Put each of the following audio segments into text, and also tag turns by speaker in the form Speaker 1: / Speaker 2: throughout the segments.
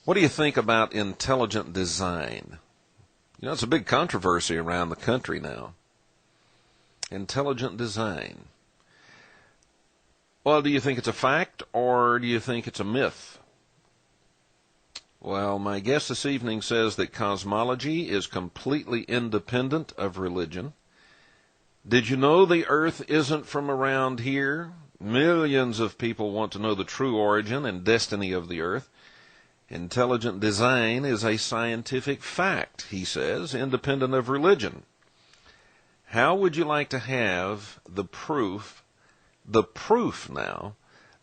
Speaker 1: What do you think about intelligent design? You know, it's a big controversy around the country now. Intelligent design. Well, do you think it's a fact or do you think it's a myth? Well, my guest this evening says that cosmology is completely independent of religion. Did you know the Earth isn't from around here? Millions of people want to know the true origin and destiny of the Earth. Intelligent design is a scientific fact, he says, independent of religion. How would you like to have the proof now,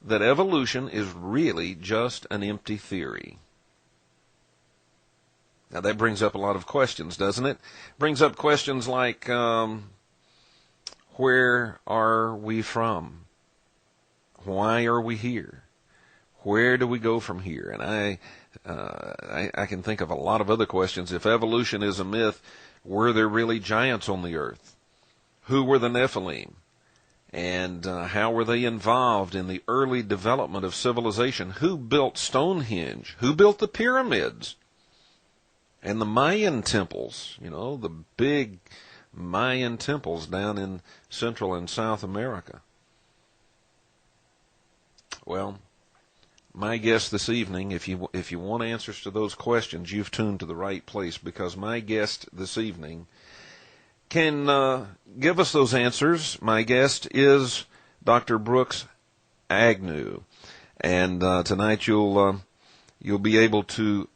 Speaker 1: that evolution is really just an empty theory? Now that brings up a lot of questions, doesn't it? Brings up questions like, where are we from? Why are we here? Where do we go from here? And I can think of a lot of other questions. If evolution is a myth, were there really giants on the earth? Who were the Nephilim? And how were they involved in the early development of civilization? Who built Stonehenge? Who built the pyramids? And the Mayan temples, you know, the big Mayan temples down in Central and South America. Well, my guest this evening, if you want answers to those questions, you've tuned to the right place, because my guest this evening can give us those answers. My guest is Dr. Brooks Agnew, and tonight you'll be able to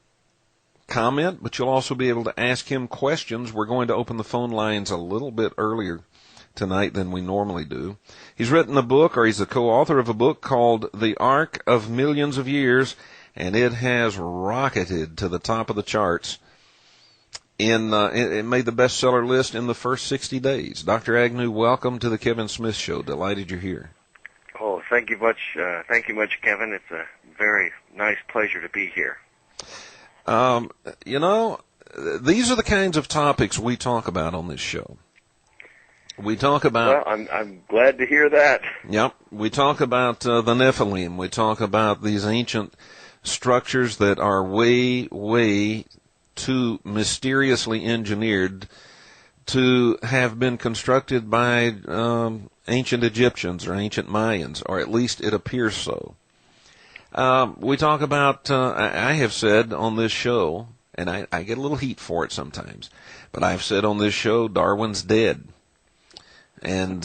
Speaker 1: comment, but you'll also be able to ask him questions. We're going to open the phone lines a little bit earlier tonight than we normally do. He's written a book, or he's the co-author of a book called The Ark of Millions of Years, and it has rocketed to the top of the charts. It made the bestseller list in the first 60 days. Dr. Agnew, welcome to the Kevin Smith Show. Delighted you're here.
Speaker 2: Oh, thank you much, Kevin. It's a very nice pleasure to be here.
Speaker 1: You know, these are the kinds of topics we talk about on this show. We talk about...
Speaker 2: Well, I'm glad to hear that.
Speaker 1: Yep. We talk about the Nephilim. We talk about these ancient structures that are way, way too mysteriously engineered to have been constructed by ancient Egyptians or ancient Mayans, or at least it appears so. We talk about, I have said on this show, and I get a little heat for it sometimes, but I've said on this show, Darwin's dead. And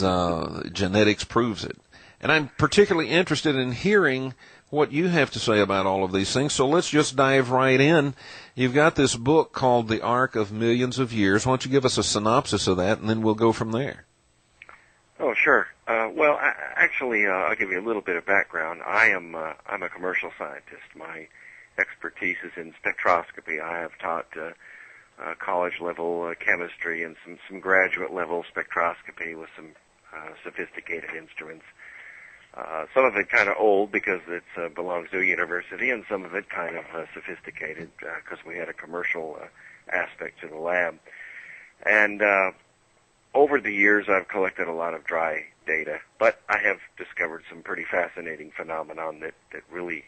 Speaker 1: genetics proves it. And I'm particularly interested in hearing what you have to say about all of these things. So let's just dive right in. You've got this book called The Ark of Millions of Years. Why don't you give us a synopsis of that, and then we'll go from there.
Speaker 2: Oh, sure. Well, actually, I'll give you a little bit of background. I'm a commercial scientist. My expertise is in spectroscopy. I have taught college-level chemistry and some graduate-level spectroscopy with some sophisticated instruments. Some of it kind of old because it belongs to a university, and some of it kind of sophisticated because we had a commercial aspect to the lab. And over the years, I've collected a lot of dry data, but I have discovered some pretty fascinating phenomenon that really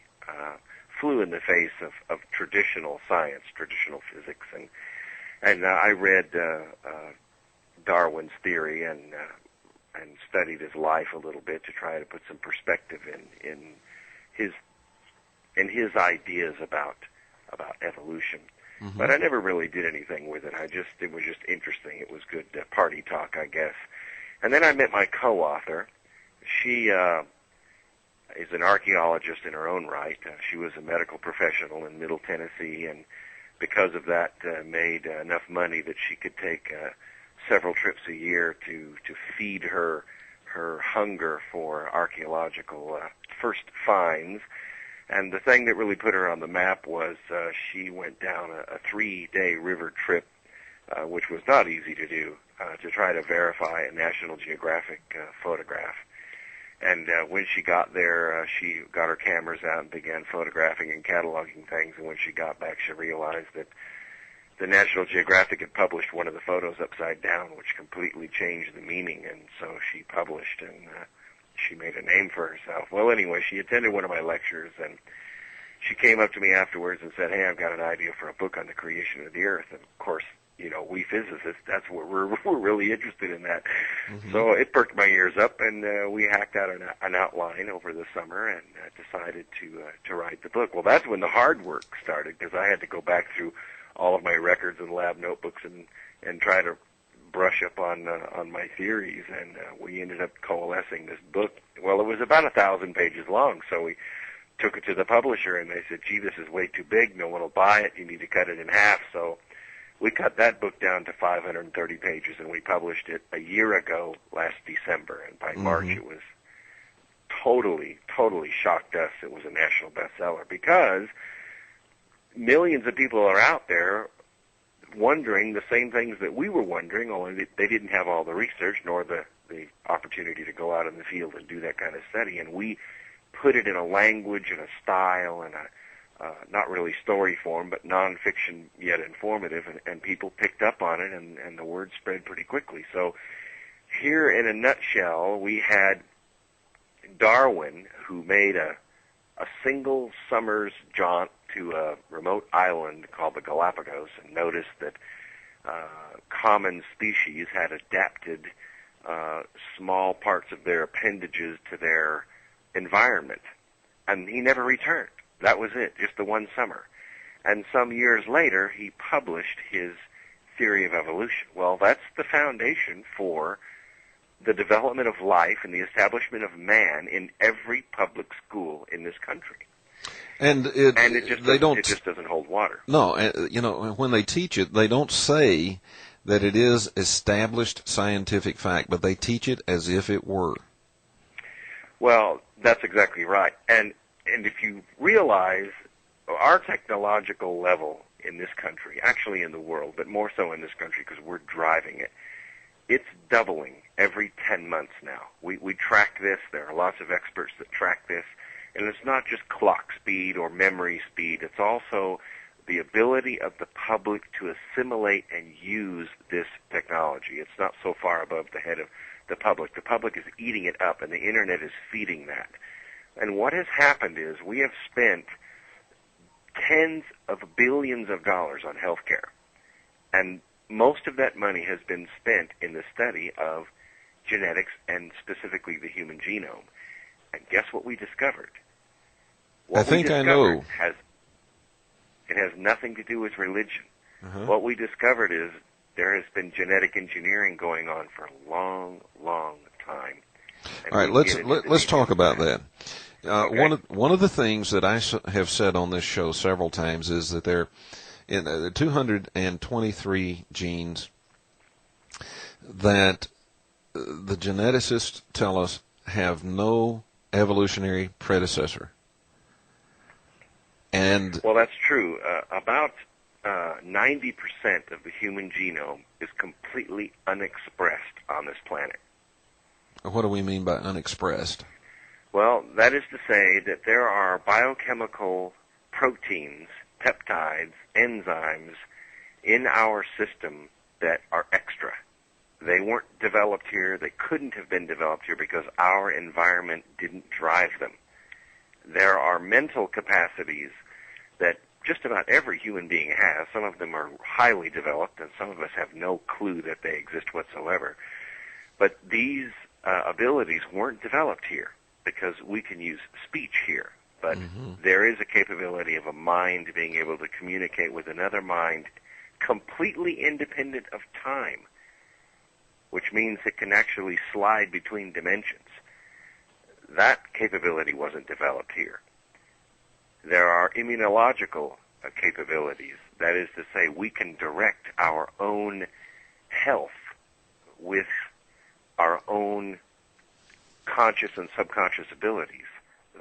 Speaker 2: flew in the face of traditional science, traditional physics, and I read Darwin's theory and studied his life a little bit to try to put some perspective in his ideas about evolution. Mm-hmm. But I never really did anything with it. It was just interesting. It was good party talk, I guess. And then I met my co-author. She is an archaeologist in her own right. She was a medical professional in Middle Tennessee, and because of that, made enough money that she could take several trips a year to feed her hunger for archaeological first finds. And the thing that really put her on the map was she went down a 3-day river trip, which was not easy to do, to try to verify a National Geographic photograph. And when she got there, she got her cameras out and began photographing and cataloging things. And when she got back, she realized that the National Geographic had published one of the photos upside down, which completely changed the meaning. And so she published, and she made a name for herself. Well, anyway, she attended one of my lectures, and she came up to me afterwards and said, "Hey, I've got an idea for a book on the creation of the Earth." And of course, we physicists, that's what we're really interested in that. Mm-hmm. So it perked my ears up, and we hacked out an outline over the summer and decided to write the book. Well, that's when the hard work started, because I had to go back through all of my records and lab notebooks and try to brush up on my theories, and we ended up coalescing this book. Well, it was about 1,000 pages long, so we took it to the publisher, and they said, "Gee, this is way too big. No one will buy it. You need to cut it in half." So we cut that book down to 530 pages, and we published it a year ago, last December. And by March, it was totally shocked us. It was a national bestseller, because millions of people are out there wondering the same things that we were wondering, only they didn't have all the research nor the opportunity to go out in the field and do that kind of study. And we put it in a language and a style and not really story form, but nonfiction yet informative, and people picked up on it, and the word spread pretty quickly. So here in a nutshell, we had Darwin, who made a single summer's jaunt to a remote island called the Galapagos, and noticed that common species had adapted small parts of their appendages to their environment, and he never returned. That was it, just the one summer. And some years later, he published his theory of evolution. Well, that's the foundation for the development of life and the establishment of man in every public school in this country.
Speaker 1: And it
Speaker 2: just doesn't hold water.
Speaker 1: No, when they teach it, they don't say that it is established scientific fact, but they teach it as if it were.
Speaker 2: Well, that's exactly right. And if you realize our technological level in this country, actually in the world, but more so in this country because we're driving it, it's doubling every 10 months now. We track this. There are lots of experts that track this. And it's not just clock speed or memory speed. It's also the ability of the public to assimilate and use this technology. It's not so far above the head of the public. The public is eating it up, and the Internet is feeding that. And what has happened is we have spent tens of billions of dollars on healthcare, and most of that money has been spent in the study of genetics and specifically the human genome. And guess what we discovered?
Speaker 1: I think I know.
Speaker 2: It has nothing to do with religion.
Speaker 1: Uh-huh.
Speaker 2: What we discovered is there has been genetic engineering going on for a long, long time.
Speaker 1: All right, let's talk about that.
Speaker 2: Okay.
Speaker 1: One of the things that I have said on this show several times is that there are 223 genes that the geneticists tell us have no evolutionary predecessor. And
Speaker 2: well, that's true. About 90% of the human genome is completely unexpressed on this planet.
Speaker 1: What do we mean by unexpressed?
Speaker 2: Well, that is to say that there are biochemical proteins, peptides, enzymes in our system that are extra. They weren't developed here. They couldn't have been developed here because our environment didn't drive them. There are mental capacities that just about every human being has. Some of them are highly developed, and some of us have no clue that they exist whatsoever. But these abilities weren't developed here because we can use speech here. But there is a capability of a mind being able to communicate with another mind completely independent of time, which means it can actually slide between dimensions. That capability wasn't developed here. There are immunological capabilities. That is to say, we can direct our own health with our own conscious and subconscious abilities.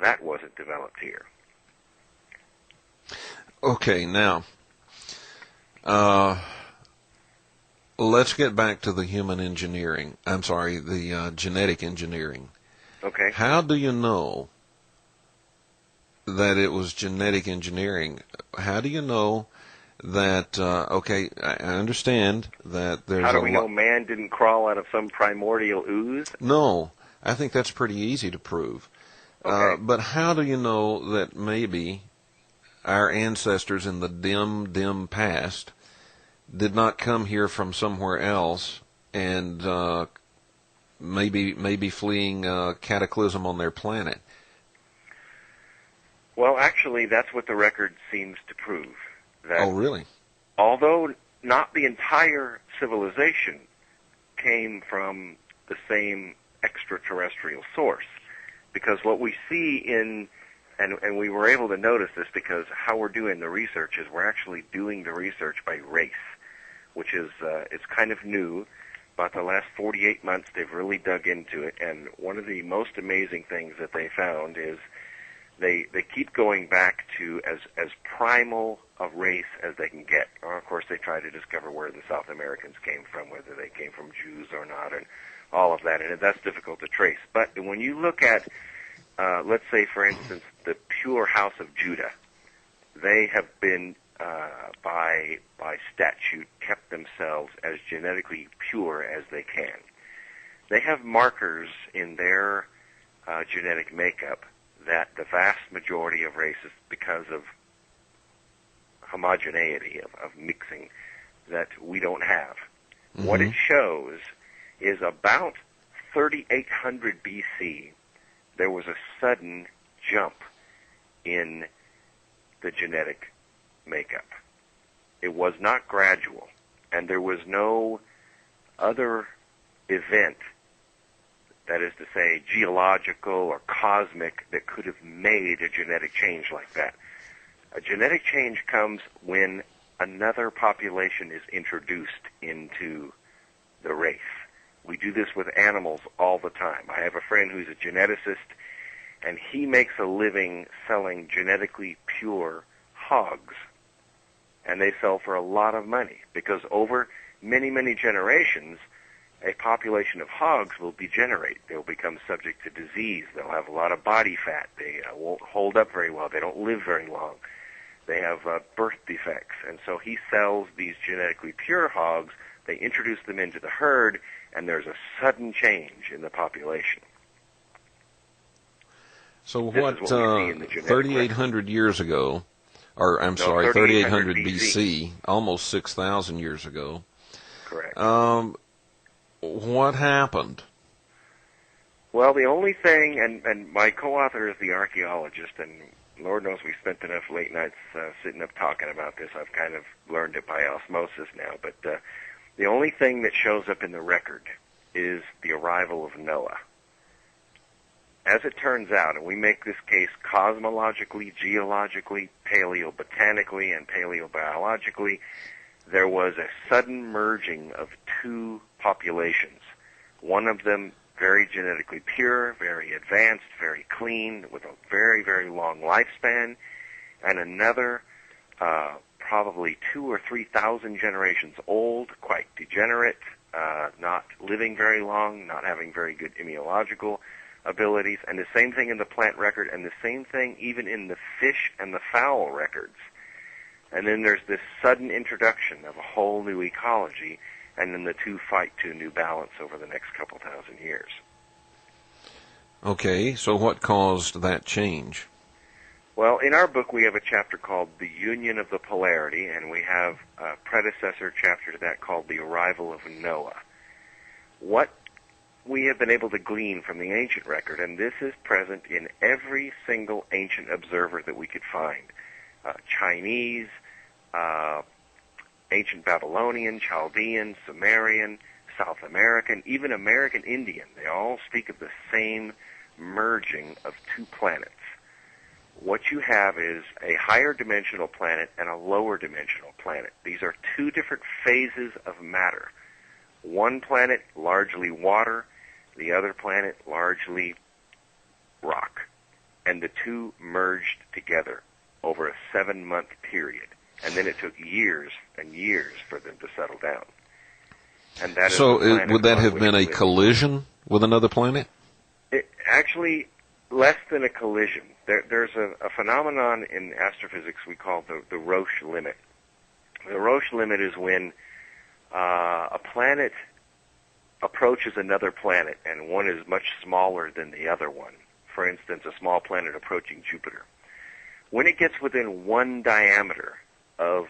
Speaker 2: That wasn't developed here.
Speaker 1: Okay, now, let's get back to the human engineering. I'm sorry, the genetic engineering.
Speaker 2: Okay.
Speaker 1: How do you know that it was genetic engineering? How do you know that, okay, I understand that there's
Speaker 2: How do we know man didn't crawl out of some primordial ooze?
Speaker 1: No, I think that's pretty easy to prove.
Speaker 2: Okay.
Speaker 1: But how do you know that maybe our ancestors in the dim past did not come here from somewhere else and maybe fleeing cataclysm on their planet.
Speaker 2: Well, actually, that's what the record seems to prove. That
Speaker 1: oh, really?
Speaker 2: Although not the entire civilization came from the same extraterrestrial source, because what we see in, and we were able to notice this because how we're doing the research is we're actually doing the research by race, which is, it's kind of new. About the last 48 months, they've really dug into it, and one of the most amazing things that they found is they keep going back to as primal a race as they can get. Or of course, they try to discover where the South Americans came from, whether they came from Jews or not, and all of that, and that's difficult to trace. But when you look at, let's say, for instance, the pure house of Judah, they have been, by statute, kept themselves as genetically pure as they can. They have markers in their genetic makeup that the vast majority of races, because of homogeneity, of mixing, that we don't have. Mm-hmm. What it shows is about 3,800 BC, there was a sudden jump in the genetic makeup. It was not gradual, and there was no other event, that is to say, geological or cosmic, that could have made a genetic change like that. A genetic change comes when another population is introduced into the race. We do this with animals all the time. I have a friend who's a geneticist, and he makes a living selling genetically pure hogs. And they sell for a lot of money, because over many, many generations, a population of hogs will degenerate. They'll become subject to disease. They'll have a lot of body fat. They won't hold up very well. They don't live very long. They have birth defects. And so he sells these genetically pure hogs. They introduce them into the herd, and there's a sudden change in the population.
Speaker 1: So what 3,800 years ago, or I'm sorry, 3,800 BC, almost 6,000 years ago.
Speaker 2: Correct.
Speaker 1: What happened?
Speaker 2: Well, the only thing, and my co-author is the archaeologist, and Lord knows we spent enough late nights sitting up talking about this. I've kind of learned it by osmosis now, but the only thing that shows up in the record is the arrival of Noah. As it turns out, and we make this case cosmologically, geologically, paleobotanically, and paleobiologically, there was a sudden merging of two populations. One of them very genetically pure, very advanced, very clean, with a very, very long lifespan, and another probably 2,000 or 3,000 generations old, quite degenerate, not living very long, not having very good immunological abilities, and the same thing in the plant record, and the same thing even in the fish and the fowl records. And then there's this sudden introduction of a whole new ecology, and then the two fight to a new balance over the next couple thousand years.
Speaker 1: Okay, so what caused that change?
Speaker 2: Well, in our book we have a chapter called The Union of the Polarity, and we have a predecessor chapter to that called The Arrival of Noah. What we have been able to glean from the ancient record, and this is present in every single ancient observer that we could find, Chinese, ancient Babylonian, Chaldean, Sumerian, South American, even American Indian, they all speak of the same merging of two planets. What you have is a higher dimensional planet and a lower dimensional planet. These are two different phases of matter. One planet largely water, the other planet largely rock. And the two merged together over a 7-month period. And then it took years and years for them to settle down. And that
Speaker 1: so
Speaker 2: is
Speaker 1: would that have been a collision with another planet?
Speaker 2: Actually, less than a collision. There's a phenomenon in astrophysics we call the Roche limit. The Roche limit is when a planet approaches another planet, and one is much smaller than the other one. For instance, a small planet approaching Jupiter. when it gets within one diameter of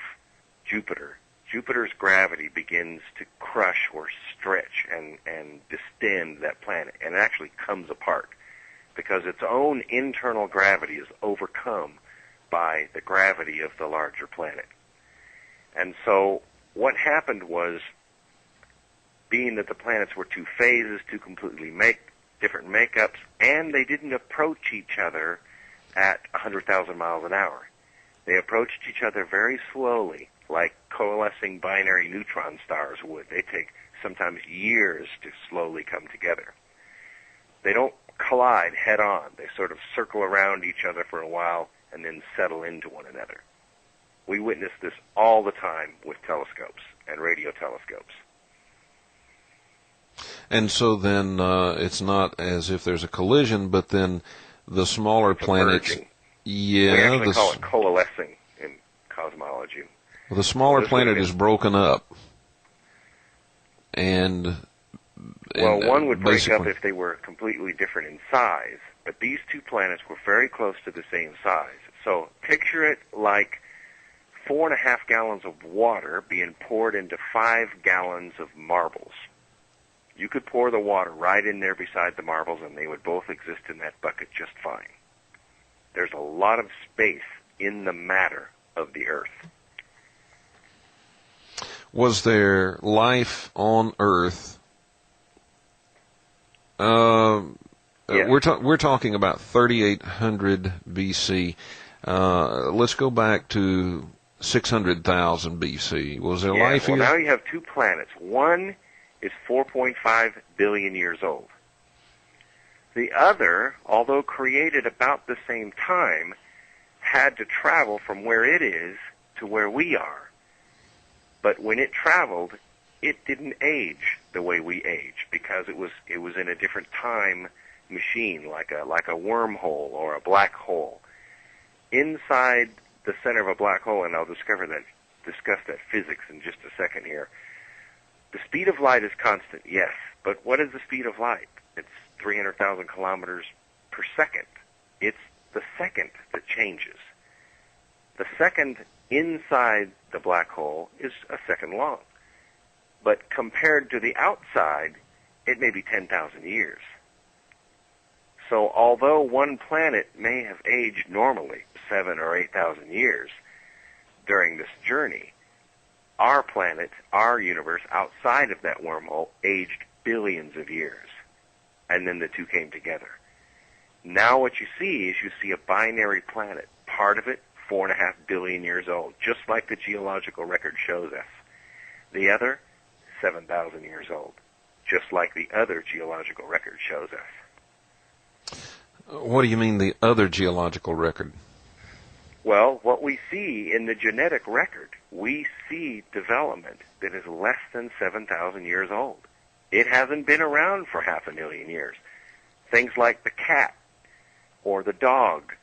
Speaker 2: Jupiter, Jupiter's gravity begins to crush or stretch and distend that planet, and it actually comes apart because its own internal gravity is overcome by the gravity of the larger planet. And so what happened was, being that the planets were two phases, two completely different makeups, and they didn't approach each other at 100,000 miles an hour. They approached each other very slowly, like coalescing binary neutron stars would. They take sometimes years to slowly come together. They don't collide head on. They sort of circle around each other for a while and then settle into one another. We witness this all the time with telescopes and radio telescopes.
Speaker 1: And so then it's not as if there's a collision, but then the smaller planets...
Speaker 2: Merging.
Speaker 1: Yeah,
Speaker 2: we actually call it coalescing in cosmology.
Speaker 1: Well, the smaller planet is broken up. And
Speaker 2: one would break up if they were completely different in size, but these two planets were very close to the same size. So picture it like 4.5 gallons of water being poured into 5 gallons of marbles. You could pour the water right in there beside the marbles, and they would both exist in that bucket just fine. There's a lot of space in the matter of the Earth.
Speaker 1: Was there life on Earth?
Speaker 2: Yes.
Speaker 1: We're talking about 3800 BC. Let's go back to 600,000 BC. Was there life here?
Speaker 2: Well, now you have two planets. One is 4.5 billion years old. The other, although created about the same time, had to travel from where it is to where we are. But when it traveled, it didn't age the way we age because it was in a different time machine, like a wormhole or a black hole. Inside the center of a black hole, and I'll discuss that physics in just a second here. The speed of light is constant, yes, but what is the speed of light? It's 300,000 kilometers per second. It's the second that changes. The second inside the black hole is a second long. But compared to the outside, it may be 10,000 years. So although one planet may have aged normally 7,000 or 8,000 years during this journey, our planet, our universe outside of that wormhole aged billions of years. And then the two came together. Now what you see is a binary planet. Part of it, 4.5 billion years old, just like the geological record shows us. The other, 7,000 years old, just like the other geological record shows us.
Speaker 1: What do you mean, the other geological record?
Speaker 2: Well, what we see in the genetic record, we see development that is less than 7,000 years old. It hasn't been around for 500,000 years. Things like the cat or the dog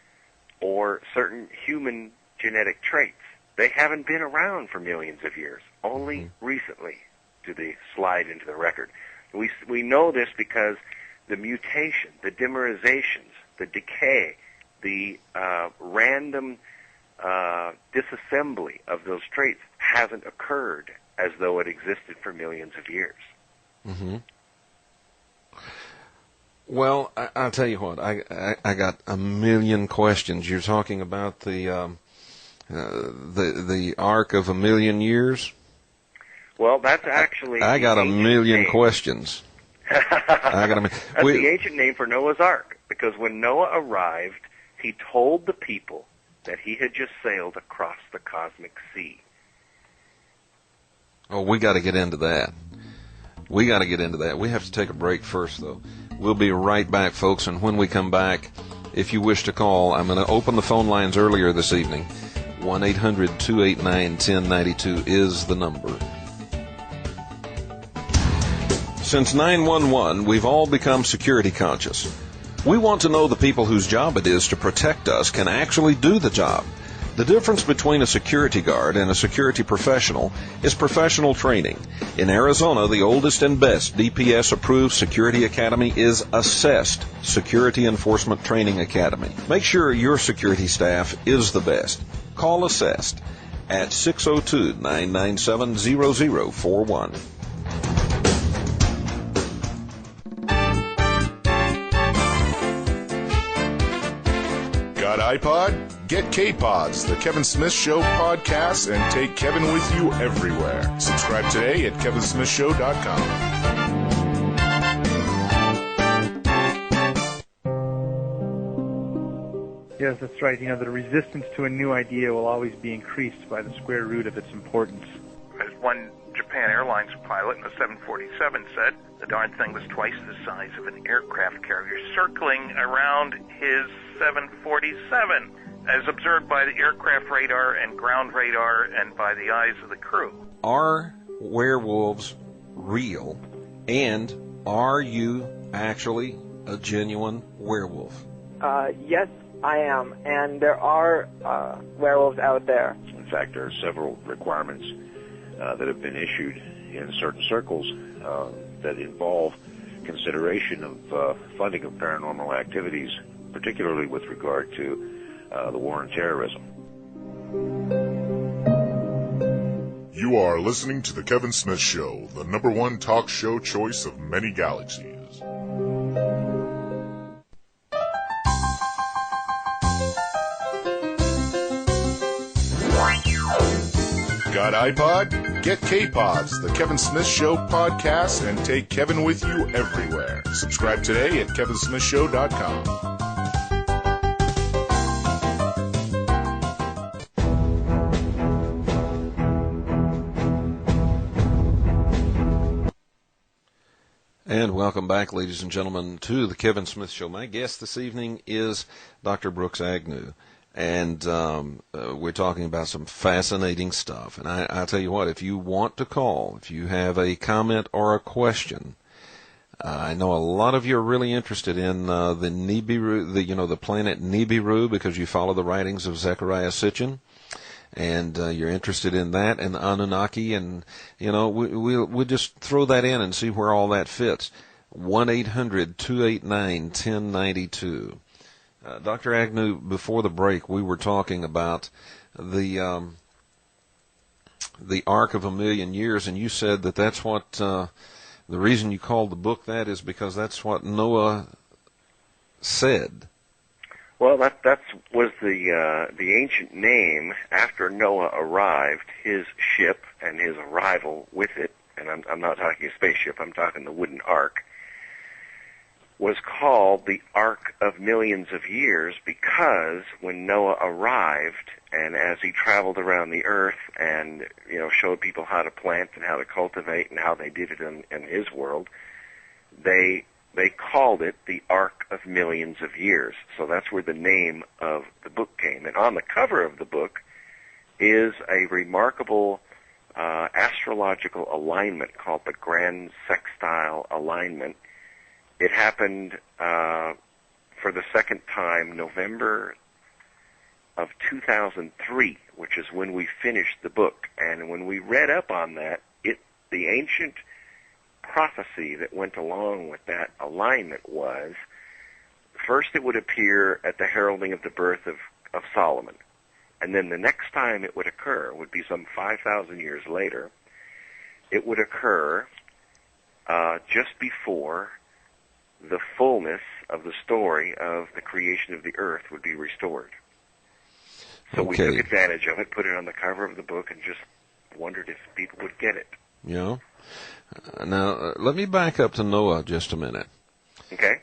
Speaker 2: or certain human genetic traits, they haven't been around for millions of years. Only recently do they slide into the record. We know this because the mutation, the dimerizations, the decay, the random disassembly of those traits hasn't occurred as though it existed for millions of years.
Speaker 1: Mm-hmm. Well, I'll tell you what. I got a million questions. You're talking about the arc of a million years.
Speaker 2: Well, that's actually.
Speaker 1: I got a million questions.
Speaker 2: That's the ancient name for Noah's Ark, because when Noah arrived, he told the people that he had just sailed across the cosmic sea.
Speaker 1: Oh, we got to get into that. We got to get into that. We have to take a break first, though. We'll be right back, folks, and when we come back, if you wish to call, I'm going to open the phone lines earlier this evening. 1-800-289-1092 is the number. Since 9/11, we've all become security conscious. We want to know the people whose job it is to protect us can actually do the job. The difference between a security guard and a security professional is professional training. In Arizona, the oldest and best DPS-approved security academy is Assessed Security Enforcement Training Academy. Make sure your security staff is the best. Call Assessed at 602-997-0041.
Speaker 3: Got iPod? Get K-Pods, the Kevin Smith Show podcast, and take Kevin with you everywhere. Subscribe today at kevinsmithshow.com.
Speaker 4: Yes, that's right. The resistance to a new idea will always be increased by the square root of its importance.
Speaker 5: As one Japan Airlines pilot in the 747 said, the darn thing was twice the size of an aircraft carrier circling around his 747, as observed by the aircraft radar and ground radar and by the eyes of the crew.
Speaker 1: Are werewolves real? And are you actually a genuine werewolf?
Speaker 6: Yes, I am. And there are werewolves out there.
Speaker 7: In fact, there are several requirements that have been issued in certain circles that involve consideration of funding of paranormal activities, particularly with regard to the war on terrorism.
Speaker 3: You are listening to The Kevin Smith Show, the #1 talk show choice of many galaxies. Got iPod? Get K-Pods, the Kevin Smith Show podcast, and take Kevin with you everywhere. Subscribe today at kevinsmithshow.com.
Speaker 1: And welcome back, ladies and gentlemen, to the Kevin Smith Show. My guest this evening is Dr. Brooks Agnew. And we're talking about some fascinating stuff. And I'll tell you what, if you want to call, if you have a comment or a question, I know a lot of you are really interested in the Nibiru, the planet Nibiru, because you follow the writings of Zecharia Sitchin, and you're interested in that and the Anunnaki, and we'll just throw that in and see where all that fits. 1-800-289-1092. Dr. Agnew, before the break, we were talking about the arc of 1,000,000 years, and you said that that's what the reason you called the book that is because that's what Noah said.
Speaker 2: Well, that was the ancient name after Noah arrived. His ship and his arrival with it, and I'm not talking a spaceship. I'm talking the wooden ark. Was called the Ark of Millions of Years because when Noah arrived and as he traveled around the earth and showed people how to plant and how to cultivate and how they did it in his world, they called it the Ark of Millions of Years. So that's where the name of the book came. And on the cover of the book is a remarkable astrological alignment called the Grand Sextile Alignment. It happened for the second time November of 2003, which is when we finished the book. And when we read up on that, the ancient prophecy that went along with that alignment was, first it would appear at the heralding of the birth of Solomon. And then the next time it would occur would be some 5,000 years later. It would occur just before the fullness of the story of the creation of the earth would be restored. So we took advantage of it, put it on the cover of the book, and just wondered if people would get it.
Speaker 1: Yeah. Now, let me back up to Noah just a minute.
Speaker 2: Okay.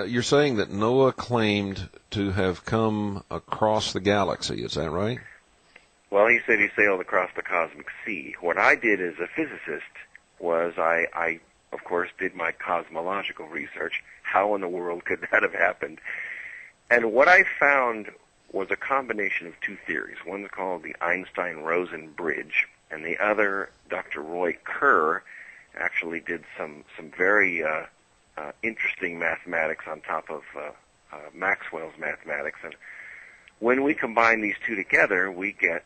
Speaker 1: You're saying that Noah claimed to have come across the galaxy, is that right?
Speaker 2: Well, he said he sailed across the cosmic sea. What I did as a physicist was I of course, did my cosmological research. How in the world could that have happened? And what I found was a combination of two theories. One's called the Einstein-Rosen bridge, and the other, Dr. Roy Kerr, actually did some very interesting mathematics on top of Maxwell's mathematics. And When we combine these two together, we get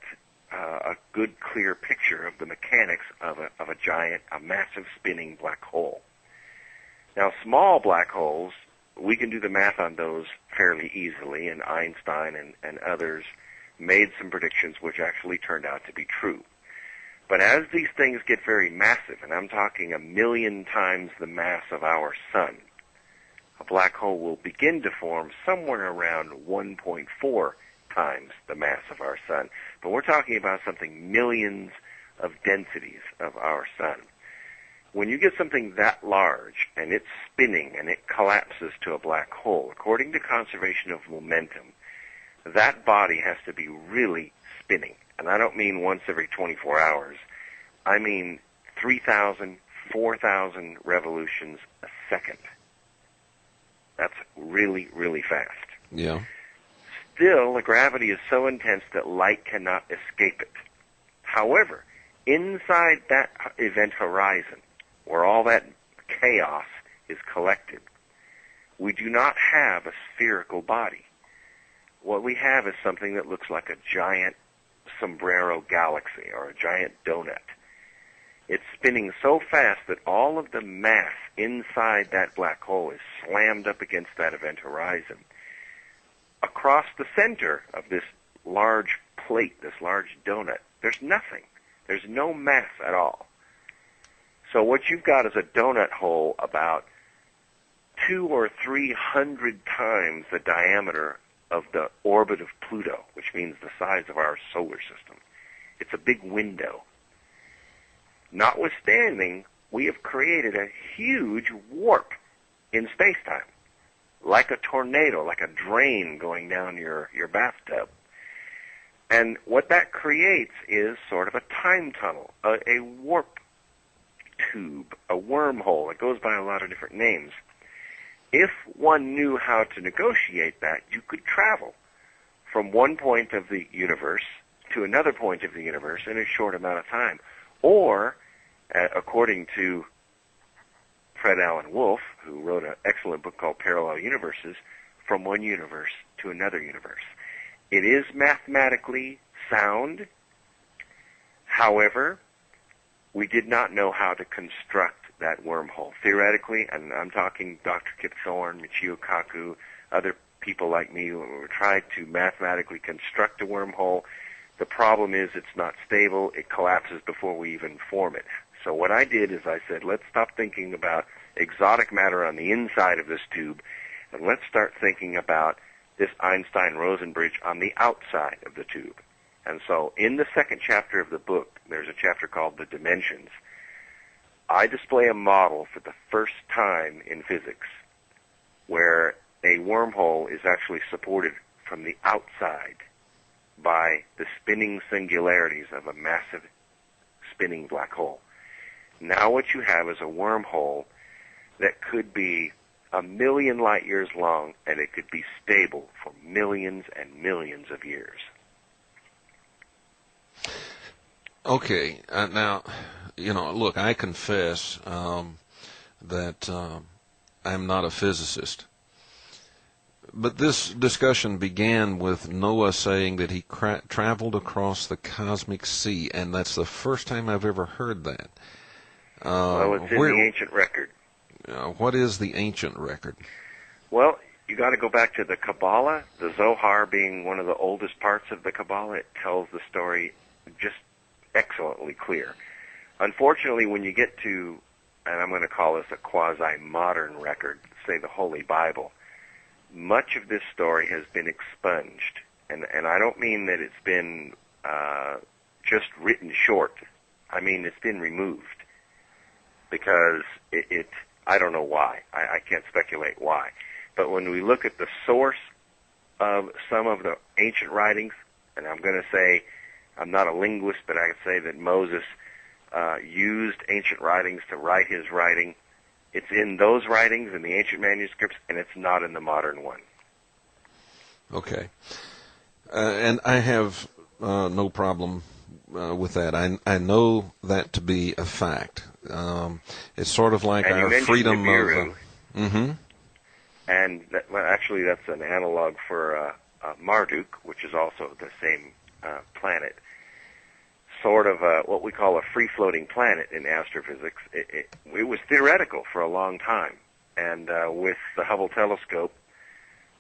Speaker 2: a good, clear picture of the mechanics of a giant, a massive spinning black hole. Now, small black holes, we can do the math on those fairly easily, and Einstein and others made some predictions which actually turned out to be true. But as these things get very massive, and I'm talking 1 million times the mass of our sun, a black hole will begin to form somewhere around 1.4 times the mass of our sun. But we're talking about something millions of densities of our sun. When you get something that large and it's spinning and it collapses to a black hole, according to conservation of momentum, that body has to be really spinning. And I don't mean once every 24 hours. I mean 3,000, 4,000 revolutions a second. That's really, really fast.
Speaker 1: Yeah.
Speaker 2: Still, the gravity is so intense that light cannot escape it. However, inside that event horizon, where all that chaos is collected, we do not have a spherical body. What we have is something that looks like a giant sombrero galaxy or a giant donut. It's spinning so fast that all of the mass inside that black hole is slammed up against that event horizon. Across the center of this large plate, this large donut, there's nothing. There's no mass at all. So what you've got is a donut hole about 200 or 300 times the diameter of the orbit of Pluto, which means the size of our solar system. It's a big window. Notwithstanding, we have created a huge warp in space-time, like a tornado, like a drain going down your bathtub. And what that creates is sort of a time tunnel, a warp tube, a wormhole. It goes by a lot of different names. If one knew how to negotiate that, you could travel from one point of the universe to another point of the universe in a short amount of time. Or, according to Fred Allen Wolf, who wrote an excellent book called Parallel Universes, from one universe to another universe. It is mathematically sound. However, we did not know how to construct that wormhole. Theoretically, and I'm talking Dr. Kip Thorne, Michio Kaku, other people like me who tried to mathematically construct a wormhole. The problem is it's not stable. It collapses before we even form it. So what I did is I said, let's stop thinking about exotic matter on the inside of this tube, and let's start thinking about this Einstein-Rosen bridge on the outside of the tube. And so in the second chapter of the book, there's a chapter called The Dimensions. I display a model for the first time in physics where a wormhole is actually supported from the outside by the spinning singularities of a massive spinning black hole. Now what you have is a wormhole that could be 1 million light years long, and it could be stable for millions and millions of years.
Speaker 1: Okay, now, look, I confess that I'm not a physicist. But this discussion began with Noah saying that he traveled across the cosmic sea, and that's the first time I've ever heard that.
Speaker 2: Well, it's in the ancient record.
Speaker 1: What is the ancient record?
Speaker 2: Well, you got to go back to the Kabbalah, the Zohar being one of the oldest parts of the Kabbalah. It tells the story just excellently clear. Unfortunately, when you get to, and I'm going to call this a quasi-modern record, say the Holy Bible, much of this story has been expunged. And I don't mean that it's been just written short. I mean it's been removed. Because I don't know why. I can't speculate why. But when we look at the source of some of the ancient writings, and I'm going to say, I'm not a linguist, but I can say that Moses used ancient writings to write his writing. It's in those writings, in the ancient manuscripts, and it's not in the modern one. Okay.
Speaker 1: And I have no problem with that. I know that to be a fact. It's sort of like our freedom
Speaker 2: Nibiru,
Speaker 1: of...
Speaker 2: And actually that's an analog for Marduk, which is also the same planet, sort of what we call a free-floating planet in astrophysics. It was theoretical for a long time, and with the Hubble telescope,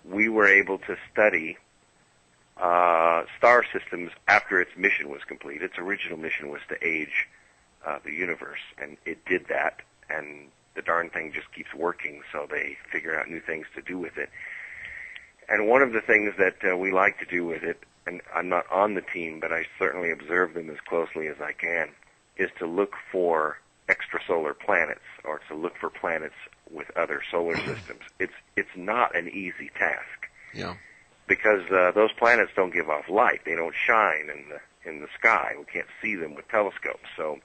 Speaker 2: we were able to study star systems after its mission was complete. Its original mission was to age the universe, and it did that, and the darn thing just keeps working, so they figure out new things to do with it. And one of the things that we like to do with it, and I'm not on the team, but I certainly observe them as closely as I can, is to look for extrasolar planets, or to look for planets with other solar systems. It's not an easy task.
Speaker 1: Yeah.
Speaker 2: Because those planets don't give off light. They don't shine in the sky. We can't see them with telescopes. So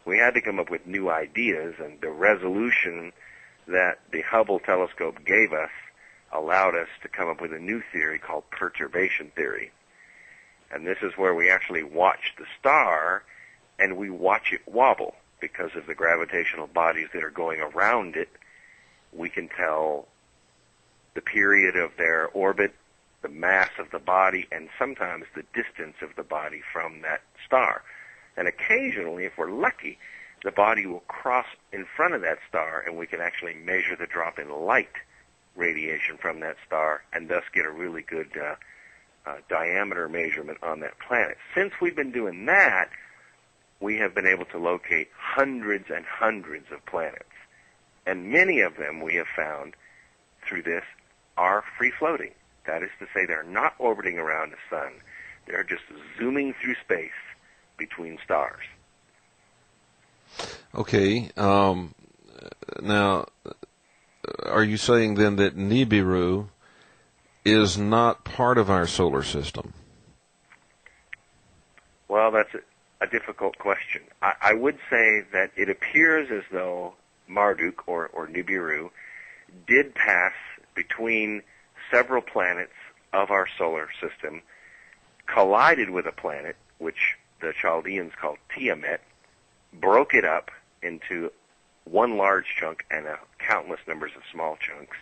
Speaker 2: we had to come up with new ideas, and the resolution that the Hubble telescope gave us allowed us to come up with a new theory called perturbation theory. And this is where we actually watch the star, and we watch it wobble. Because of the gravitational bodies that are going around it, we can tell the period of their orbit, the mass of the body, and sometimes the distance of the body from that star. And occasionally, if we're lucky, the body will cross in front of that star, and we can actually measure the drop in light radiation from that star, and thus get a really good diameter measurement on that planet. Since we've been doing that, we have been able to locate hundreds and hundreds of planets. And many of them, we have found through this, are free-floating. That is to say, they're not orbiting around the sun. They're just zooming through space between stars.
Speaker 1: Okay. Now, are you saying then that Nibiru is not part of our solar system?
Speaker 2: Well, that's a difficult question. I would say that it appears as though Marduk, or Nibiru, did pass between several planets of our solar system, collided with a planet, which the Chaldeans called Tiamat, broke it up into one large chunk and countless numbers of small chunks.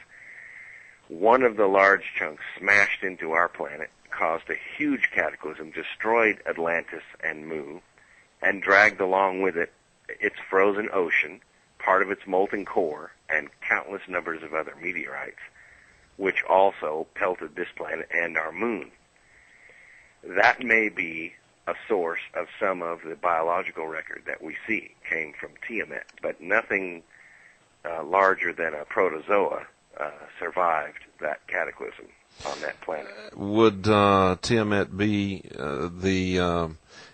Speaker 2: One of the large chunks smashed into our planet, caused a huge cataclysm, destroyed Atlantis and Mu, and dragged along with it its frozen ocean, part of its molten core, and countless numbers of other meteorites, which also pelted this planet and our moon. That may be a source of some of the biological record that we see came from Tiamat, but nothing larger than a protozoa survived that cataclysm on that planet.
Speaker 1: Would Tiamat be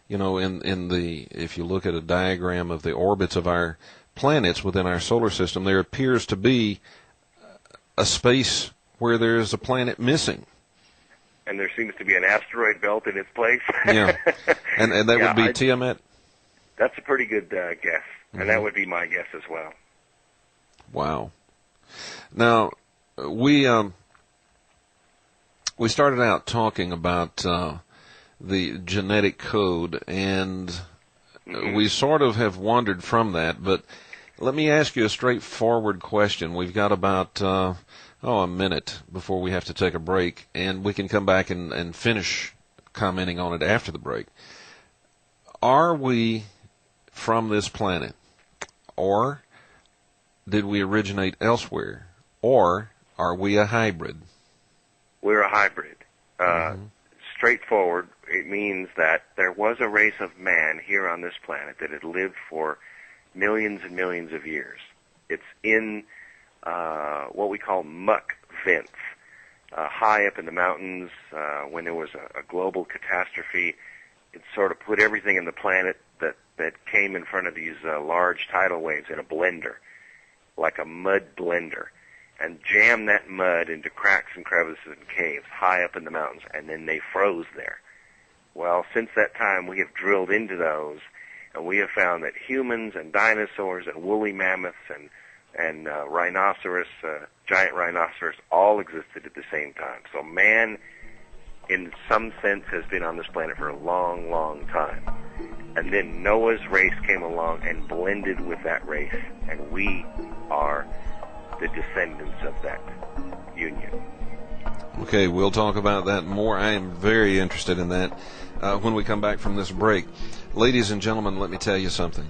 Speaker 1: if you look at a diagram of the orbits of our planets within our solar system, there appears to be a space where there is a planet missing.
Speaker 2: And there seems to be an asteroid belt in its place.
Speaker 1: Yeah. And that would be Tiamat?
Speaker 2: That's a pretty good guess. Mm-hmm. And that would be my guess as well.
Speaker 1: Wow. Now, we started out talking about the genetic code, and we sort of have wandered from that, but let me ask you a straightforward question. We've got about a minute before we have to take a break, and we can come back and finish commenting on it after the break. Are we from this planet, or did we originate elsewhere, or are we a hybrid?
Speaker 2: We're a hybrid. Straightforward, it means that there was a race of man here on this planet that had lived for millions and millions of years. It's in what we call muck vents, high up in the mountains. When there was a global catastrophe, it sort of put everything in the planet that came in front of these large tidal waves in a blender, like a mud blender, and jammed that mud into cracks and crevices and caves high up in the mountains, and then they froze there. Well, since that time, we have drilled into those, and we have found that humans and dinosaurs and woolly mammoths and rhinoceros, giant rhinoceros, all existed at the same time. So man, in some sense, has been on this planet for a long, long time. And then Noah's race came along and blended with that race, and we are the descendants of that union.
Speaker 1: Okay, we'll talk about that more. I am very interested in that when we come back from this break. Ladies and gentlemen, let me tell you something.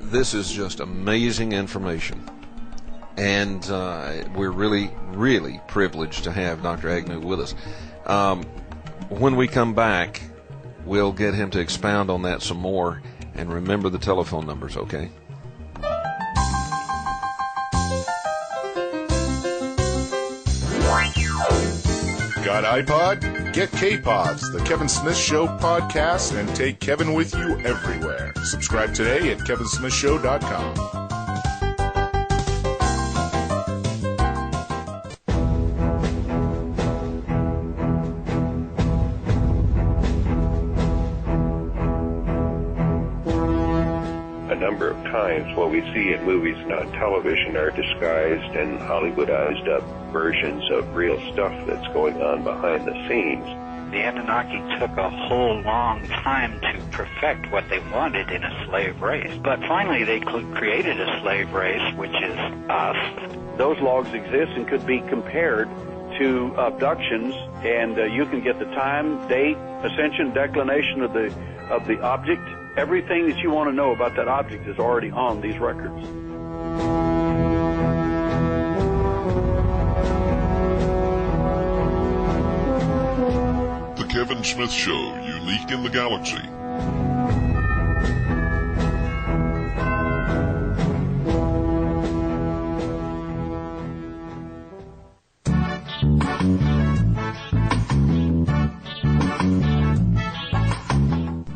Speaker 1: This is just amazing information. And we're really, really privileged to have Dr. Agnew with us. When we come back, we'll get him to expound on that some more. And remember the telephone numbers, okay?
Speaker 3: Got iPod? Get K-Pods, the Kevin Smith Show podcast, and take Kevin with you everywhere. Subscribe today at kevinsmithshow.com.
Speaker 7: Times what we see in movies and on television are disguised and Hollywoodized up versions of real stuff that's going on behind the scenes.
Speaker 8: The Anunnaki took a whole long time to perfect what they wanted in a slave race. But finally they created a slave race, which is us.
Speaker 9: Those logs exist and could be compared to abductions, and you can get the time, date, ascension, declination of the object. Everything that you want to know about that object is already on these records.
Speaker 10: The Kevin Smith Show, unique in the galaxy.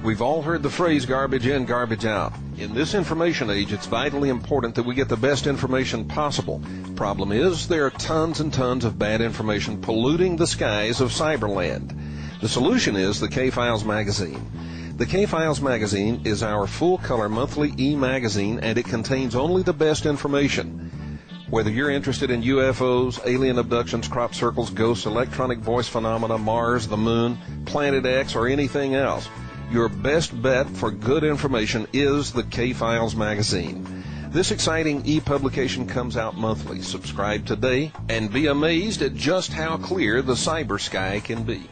Speaker 1: We've all heard the phrase garbage in, garbage out. In this information age, it's vitally important that we get the best information possible. Problem is, there are tons and tons of bad information polluting the skies of Cyberland. The solution is the K-Files magazine. The K-Files magazine is our full-color monthly e-magazine, and it contains only the best information. Whether you're interested in UFOs, alien abductions, crop circles, ghosts, electronic voice phenomena, Mars, the moon, Planet X, or anything else, your best bet for good information is the K-Files magazine. This exciting e-publication comes out monthly. Subscribe today and be amazed at just how clear the cyber sky can be.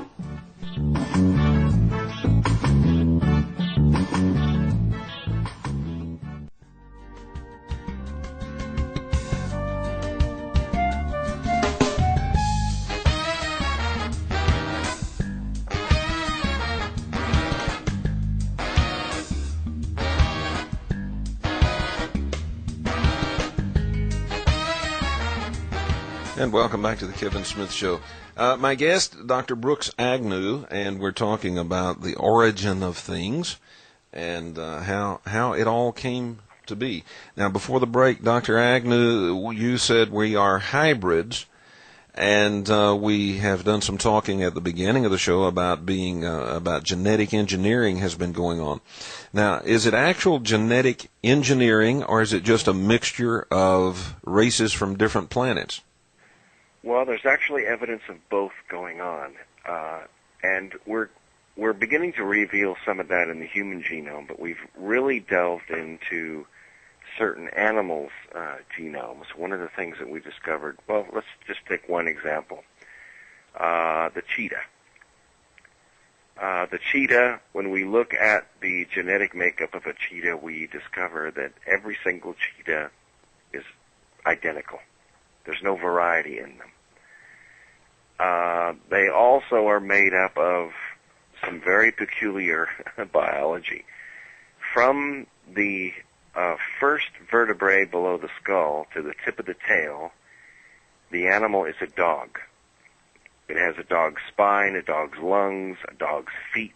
Speaker 1: And welcome back to the Kevin Smith Show. My guest, Dr. Brooks Agnew, and we're talking about the origin of things and how it all came to be. Now, before the break, Dr. Agnew, you said we are hybrids, and we have done some talking at the beginning of the show about being about genetic engineering has been going on. Now, is it actual genetic engineering, or is it just a mixture of races from different planets?
Speaker 2: Well, there's actually evidence of both going on, and we're beginning to reveal some of that in the human genome, but we've really delved into certain animals' genomes. One of the things that we discovered, well, let's just take one example, the cheetah. The cheetah, when we look at the genetic makeup of a cheetah, we discover that every single cheetah is identical. There's no variety in them. They also are made up of some very peculiar biology. From the first vertebrae below the skull to the tip of the tail, the animal is a dog. It has a dog's spine, a dog's lungs, a dog's feet.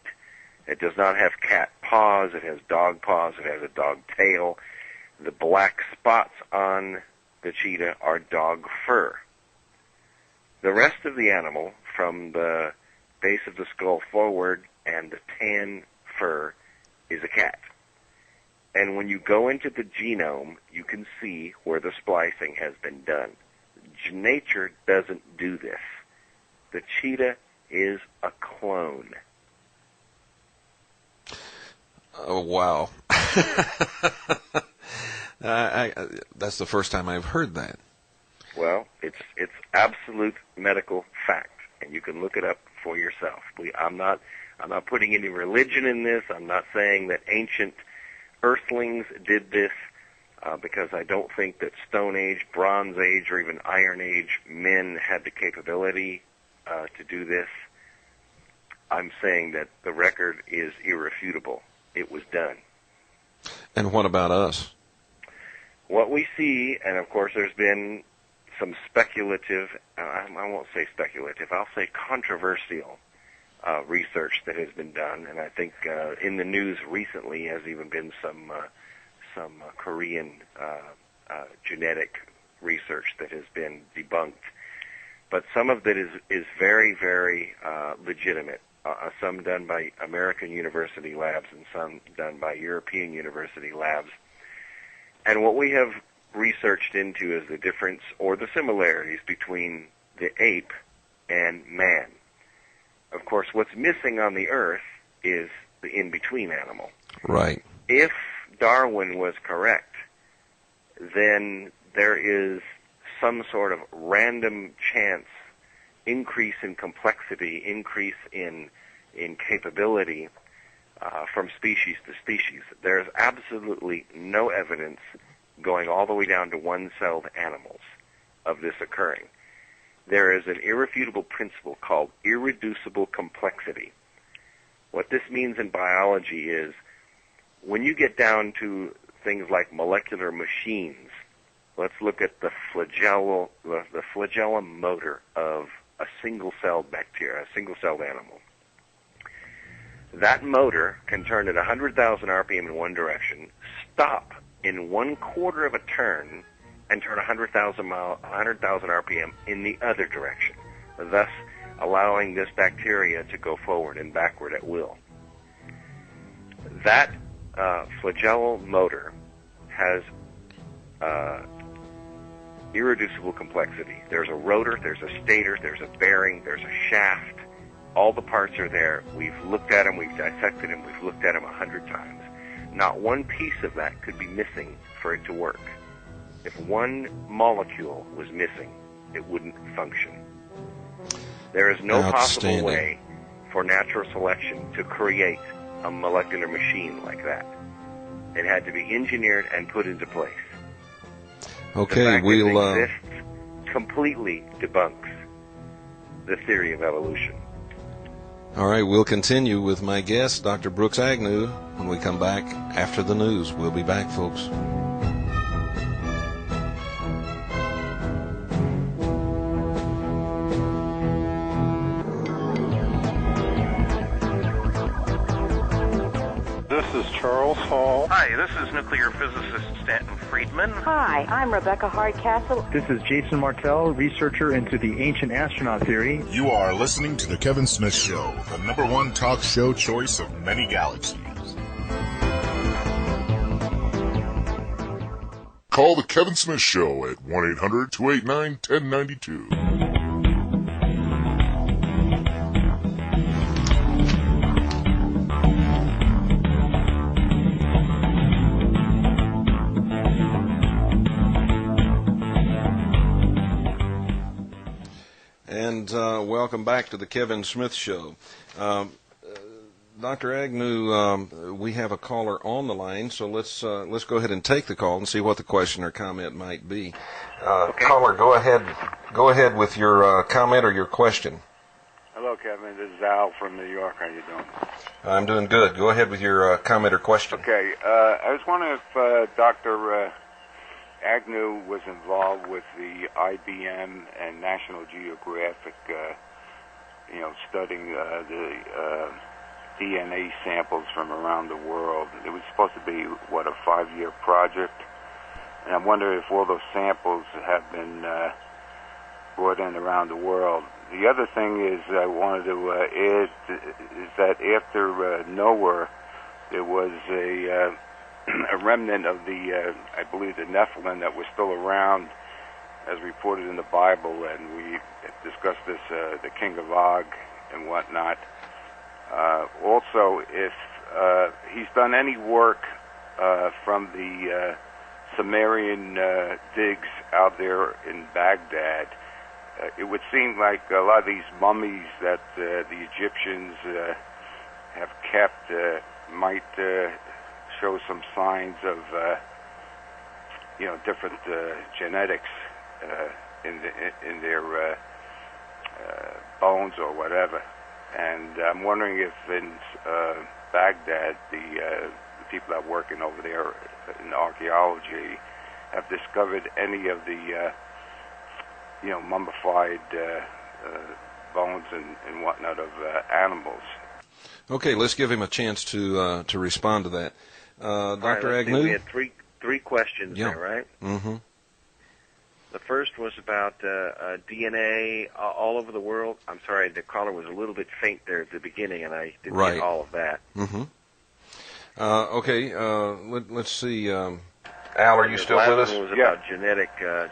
Speaker 2: It does not have cat paws. It has dog paws. It has a dog tail. The black spots on the cheetah are dog fur. The rest of the animal, from the base of the skull forward and the tan fur, is a cat. And when you go into the genome, you can see where the splicing has been done. Nature doesn't do this. The cheetah is a clone.
Speaker 1: Oh, wow. That's the first time I've heard that.
Speaker 2: Well, It's absolute medical fact, and you can look it up for yourself. I'm not putting any religion in this. I'm not saying that ancient earthlings did this, because I don't think that Stone Age, Bronze Age, or even Iron Age men had the capability to do this. I'm saying that the record is irrefutable. It was done.
Speaker 1: And what about us?
Speaker 2: What we see, and of course there's been some speculative, I won't say speculative, I'll say controversial research that has been done, and I think in the news recently has even been some Korean genetic research that has been debunked. But some of that is very, very legitimate. Some done by American university labs and some done by European university labs. And what we have researched into is the difference or the similarities between the ape and man. Of course, what's missing on the earth is the in-between animal.
Speaker 1: Right.
Speaker 2: If Darwin was correct, then there is some sort of random chance increase in complexity, increase in capability from species to species. There's absolutely no evidence going all the way down to one-celled animals of this occurring. There is an irrefutable principle called irreducible complexity. What this means in biology is when you get down to things like molecular machines, let's look at the flagellum motor of a single-celled bacteria, a single-celled animal. That motor can turn at 100,000 RPM in one direction, stop in 1/4 of a turn, and turn 100,000 RPM in the other direction, thus allowing this bacteria to go forward and backward at will. That flagellum motor has irreducible complexity. There's a rotor, there's a stator, there's a bearing, there's a shaft. All the parts are there. We've looked at them, we've dissected them, we've looked at them 100 times. Not one piece of that could be missing for it to work. If one molecule was missing, it wouldn't function. There is no possible way for natural selection to create a molecular machine like that. It had to be engineered and put into place.
Speaker 1: Okay,
Speaker 2: the fact it exists completely debunks the theory of evolution.
Speaker 1: All right, we'll continue with my guest, Dr. Brooks Agnew, when we come back after the news. We'll be back, folks.
Speaker 11: This is Charles Hall.
Speaker 5: Hi, this is nuclear physicist Stanton Friedman.
Speaker 12: Hi, I'm Rebecca Hardcastle.
Speaker 4: This is Jason Martell, researcher into the ancient astronaut theory.
Speaker 3: You are listening to The Kevin Smith Show, the #1 talk show choice of many galaxies.
Speaker 10: Call The Kevin Smith Show at 1-800-289-1092.
Speaker 1: And welcome back to the Kevin Smith Show. Dr. Agnew, we have a caller on the line, so let's go ahead and take the call and see what the question or comment might be.
Speaker 2: Okay.
Speaker 1: Caller, go ahead with your comment or your question.
Speaker 11: Hello, Kevin. This is Al from New York. How you doing?
Speaker 1: I'm doing good. Go ahead with your comment or question.
Speaker 11: Okay. I was wondering if Dr. Agnew was involved with the IBM and National Geographic, studying the DNA samples from around the world. It was supposed to be, a 5-year project? And I wonder if all those samples have been brought in around the world. The other thing is I wanted to add is that after Noah, there was a remnant of the, I believe, the Nephilim that was still around, as reported in the Bible, and we discussed this, the King of Og and whatnot. Also, if he's done any work from the Sumerian digs out there in Baghdad, it would seem like a lot of these mummies that the Egyptians have kept might show some signs of, different genetics in their bones or whatever. And I'm wondering if in Baghdad, the people that are working over there in archaeology have discovered any of the, mummified bones and whatnot of animals.
Speaker 1: Okay, let's give him a chance to respond to that. Dr. Agnew?
Speaker 2: We had three questions there, right?
Speaker 1: Mm-hmm.
Speaker 2: The first was about DNA all over the world. I'm sorry, the caller was a little bit faint there at the beginning, and I didn't get all of that.
Speaker 1: Mm-hmm. Okay, let's see. Al, are you still with us?
Speaker 2: The last one was about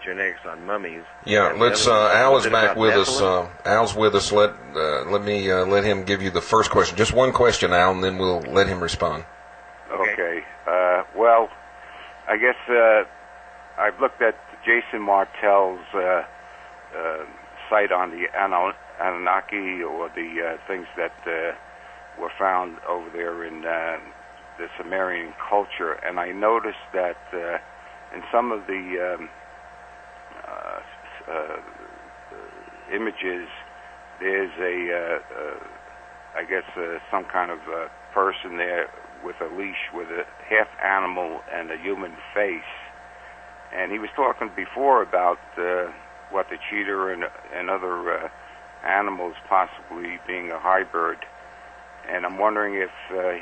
Speaker 2: genetics on mummies.
Speaker 1: Yeah, let's. Al is back with us. Al's with us. Let me let him give you the first question. Just one question, Al, and then we'll let him respond.
Speaker 11: Okay. Well, I guess I've looked at Jason Martell's site on the Anunnaki, or the things that were found over there in the Sumerian culture, and I noticed that in some of the images, there's I guess some kind of person there with a leash with a half animal and a human face. And he was talking before about what the cheetah and other animals possibly being a hybrid. And I'm wondering if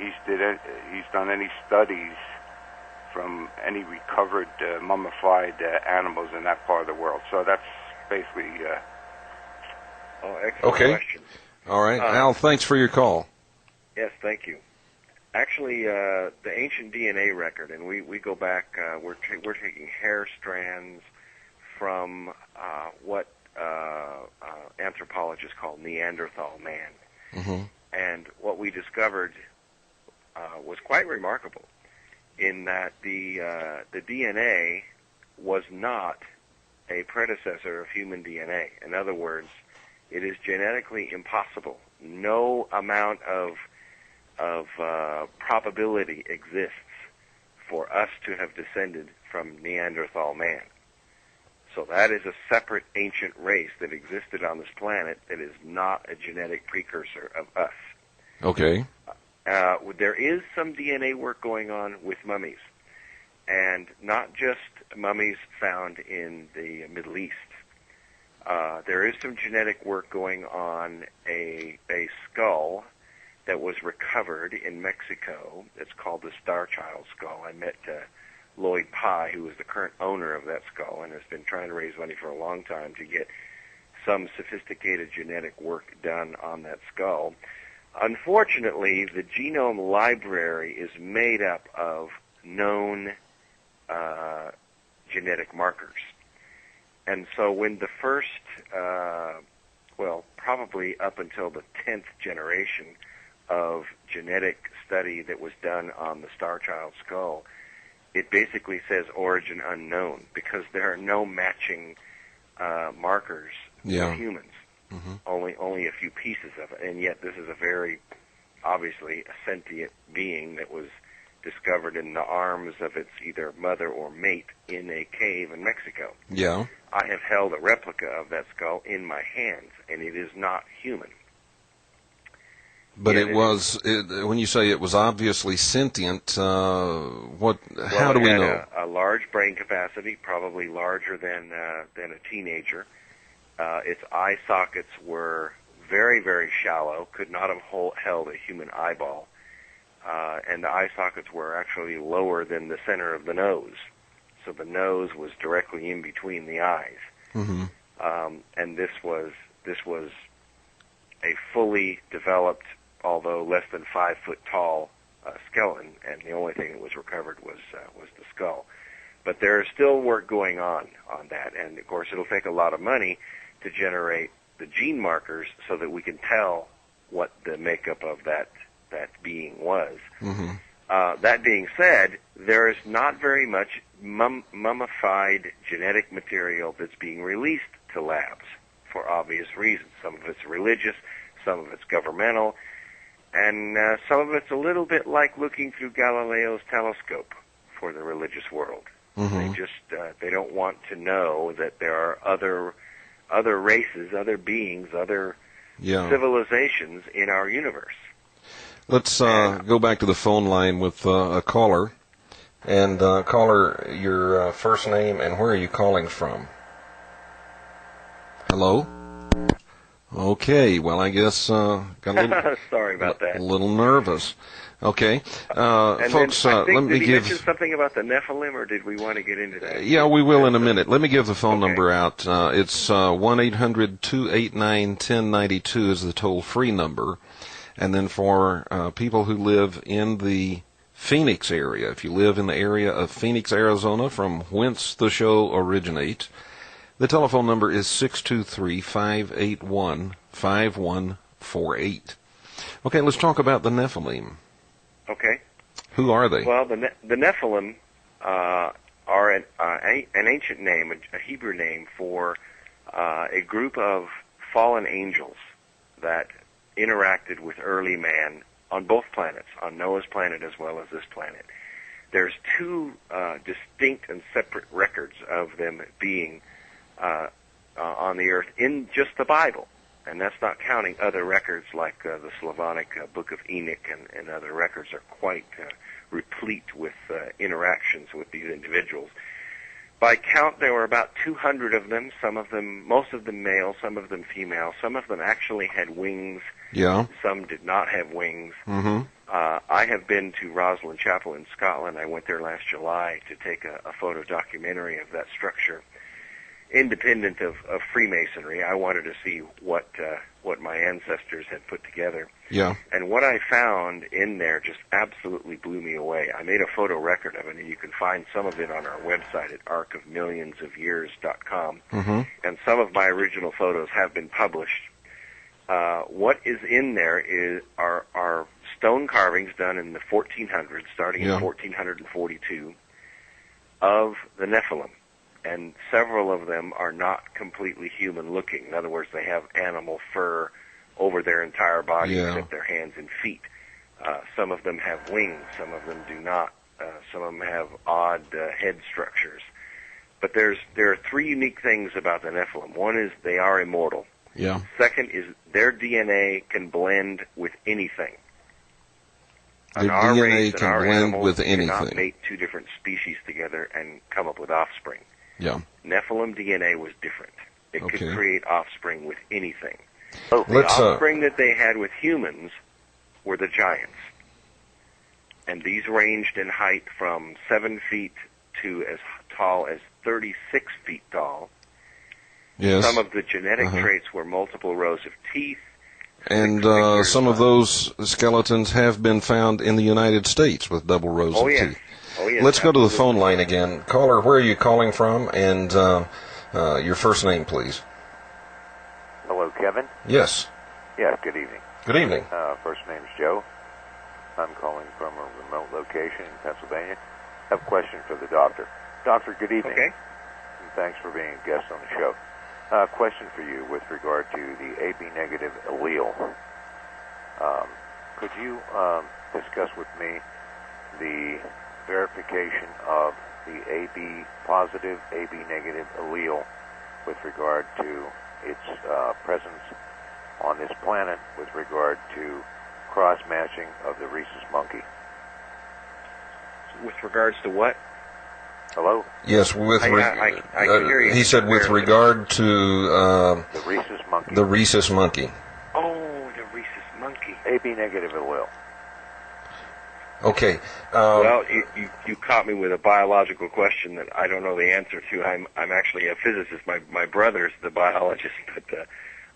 Speaker 11: he's done any studies from any recovered mummified animals in that part of the world. So that's basically.
Speaker 2: Excellent question.
Speaker 1: All right, Al. Thanks for your call.
Speaker 2: Yes, thank you. Actually, the ancient DNA record, and we go back. We're taking hair strands from what anthropologists call Neanderthal man.
Speaker 1: Mm-hmm.
Speaker 2: And what we discovered was quite remarkable, in that the DNA was not a predecessor of human DNA. In other words, it is genetically impossible. No amount of probability exists for us to have descended from Neanderthal man. So that is a separate ancient race that existed on this planet that is not a genetic precursor of us.
Speaker 1: Okay.
Speaker 2: There is some DNA work going on with mummies, and not just mummies found in the Middle East. There is some genetic work going on a skull that was recovered in Mexico. It's called the Star Child skull. I met Lloyd Pye, who is the current owner of that skull, and has been trying to raise money for a long time to get some sophisticated genetic work done on that skull. Unfortunately, the genome library is made up of known genetic markers. And so when the first, probably up until the 10th generation of genetic study that was done on the Star Child skull, it basically says origin unknown, because there are no matching markers for humans.
Speaker 1: Mm-hmm.
Speaker 2: Only a few pieces of it, and yet this is a very obviously a sentient being that was discovered in the arms of its either mother or mate in a cave in Mexico.
Speaker 1: Yeah.
Speaker 2: I have held a replica of that skull in my hands, and it is not human.
Speaker 1: But when you say it was obviously sentient, how do we know?
Speaker 2: A large brain capacity, probably larger than a teenager. Its eye sockets were very, very shallow, could not have held a human eyeball. And the eye sockets were actually lower than the center of the nose. So the nose was directly in between the eyes.
Speaker 1: Mm-hmm.
Speaker 2: And this was a fully developed, although less than 5 foot tall skeleton, and the only thing that was recovered was the skull. But there is still work going on that, and of course it'll take a lot of money to generate the gene markers so that we can tell what the makeup of that being was.
Speaker 1: Mm-hmm.
Speaker 2: That being said, there is not very much mummified genetic material that's being released to labs for obvious reasons. Some of it's religious, some of it's governmental, and some of it's a little bit like looking through Galileo's telescope for the religious world.
Speaker 1: Mm-hmm.
Speaker 2: They just they don't want to know that there are other races, other beings, other civilizations in our universe.
Speaker 1: Let's go back to the phone line with a caller. And caller, your first name and where are you calling from? Hello? Okay, well, I guess got a little
Speaker 2: sorry about that.
Speaker 1: A little nervous. Okay,
Speaker 2: and
Speaker 1: folks,
Speaker 2: then,
Speaker 1: let me
Speaker 2: did he
Speaker 1: give
Speaker 2: mention something about the Nephilim, or did we want to get into that?
Speaker 1: Yeah, we will in a minute. Let me give the phone number out. It's 1-800-289-1092 is the toll-free number. And then for people who live in the Phoenix area, if you live in the area of Phoenix, Arizona, from whence the show originates, the telephone number is 623-581-5148. Okay, let's talk about the Nephilim.
Speaker 2: Okay.
Speaker 1: Who are they?
Speaker 2: Well, the Nephilim are an ancient name, a Hebrew name for a group of fallen angels that interacted with early man on both planets, on Noah's planet as well as this planet. There's two distinct and separate records of them being on the earth in just the Bible. And that's not counting other records like the Slavonic Book of Enoch and other records are quite replete with interactions with these individuals. By count, there were about 200 of them, most of them male, some of them female. Some of them actually had wings.
Speaker 1: Yeah.
Speaker 2: Some did not have wings.
Speaker 1: Mm-hmm.
Speaker 2: I have been to Rosslyn Chapel in Scotland. I went there last July to take a photo documentary of that structure. Independent of Freemasonry, I wanted to see what my ancestors had put together.
Speaker 1: Yeah.
Speaker 2: And what I found in there just absolutely blew me away. I made a photo record of it, and you can find some of it on our website at arcofmillionsofyears.com.
Speaker 1: Mm-hmm.
Speaker 2: And some of my original photos have been published. What is in there are stone carvings done in the 1400s, starting in 1442, of the Nephilim. And several of them are not completely human-looking. In other words, they have animal fur over their entire body except their hands and feet. Some of them have wings. Some of them do not. Some of them have odd head structures. But there are three unique things about the Nephilim. One is they are immortal.
Speaker 1: Yeah.
Speaker 2: Second is their DNA can blend with anything.
Speaker 1: Their
Speaker 2: our
Speaker 1: DNA
Speaker 2: race
Speaker 1: can
Speaker 2: and our
Speaker 1: blend
Speaker 2: animals
Speaker 1: with
Speaker 2: cannot
Speaker 1: anything.
Speaker 2: mate two different species together and come up with offspring.
Speaker 1: Yeah.
Speaker 2: Nephilim DNA was different. It could create offspring with anything.
Speaker 1: Oh,
Speaker 2: the offspring that they had with humans were the giants. And these ranged in height from 7 feet to as tall as 36 feet tall.
Speaker 1: Yes.
Speaker 2: Some of the genetic traits were multiple rows of teeth.
Speaker 1: And some of those skeletons have been found in the United States with double rows of teeth.
Speaker 2: Oh, yes.
Speaker 1: Let's go to the phone line again. Caller, where are you calling from? And your first name, please.
Speaker 13: Hello, Kevin?
Speaker 1: Yes.
Speaker 13: Yeah, good evening.
Speaker 1: Good evening.
Speaker 13: First name's Joe. I'm calling from a remote location in Pennsylvania. I have a question for the doctor. Doctor, good evening.
Speaker 2: Okay.
Speaker 13: And thanks for being a guest on the show. Question for you with regard to the AB negative allele. Could you discuss with me the verification of the AB positive, AB negative allele with regard to its presence on this planet with regard to cross-matching of the rhesus monkey?
Speaker 2: With regards to what?
Speaker 13: Hello?
Speaker 1: Yes,
Speaker 2: I can hear you.
Speaker 1: He said with regard to
Speaker 13: the rhesus monkey.
Speaker 1: The rhesus monkey.
Speaker 2: Oh, the rhesus monkey.
Speaker 13: AB negative allele.
Speaker 1: Okay.
Speaker 2: Well, you caught me with a biological question that I don't know the answer to. I'm actually a physicist. My brother's the biologist, but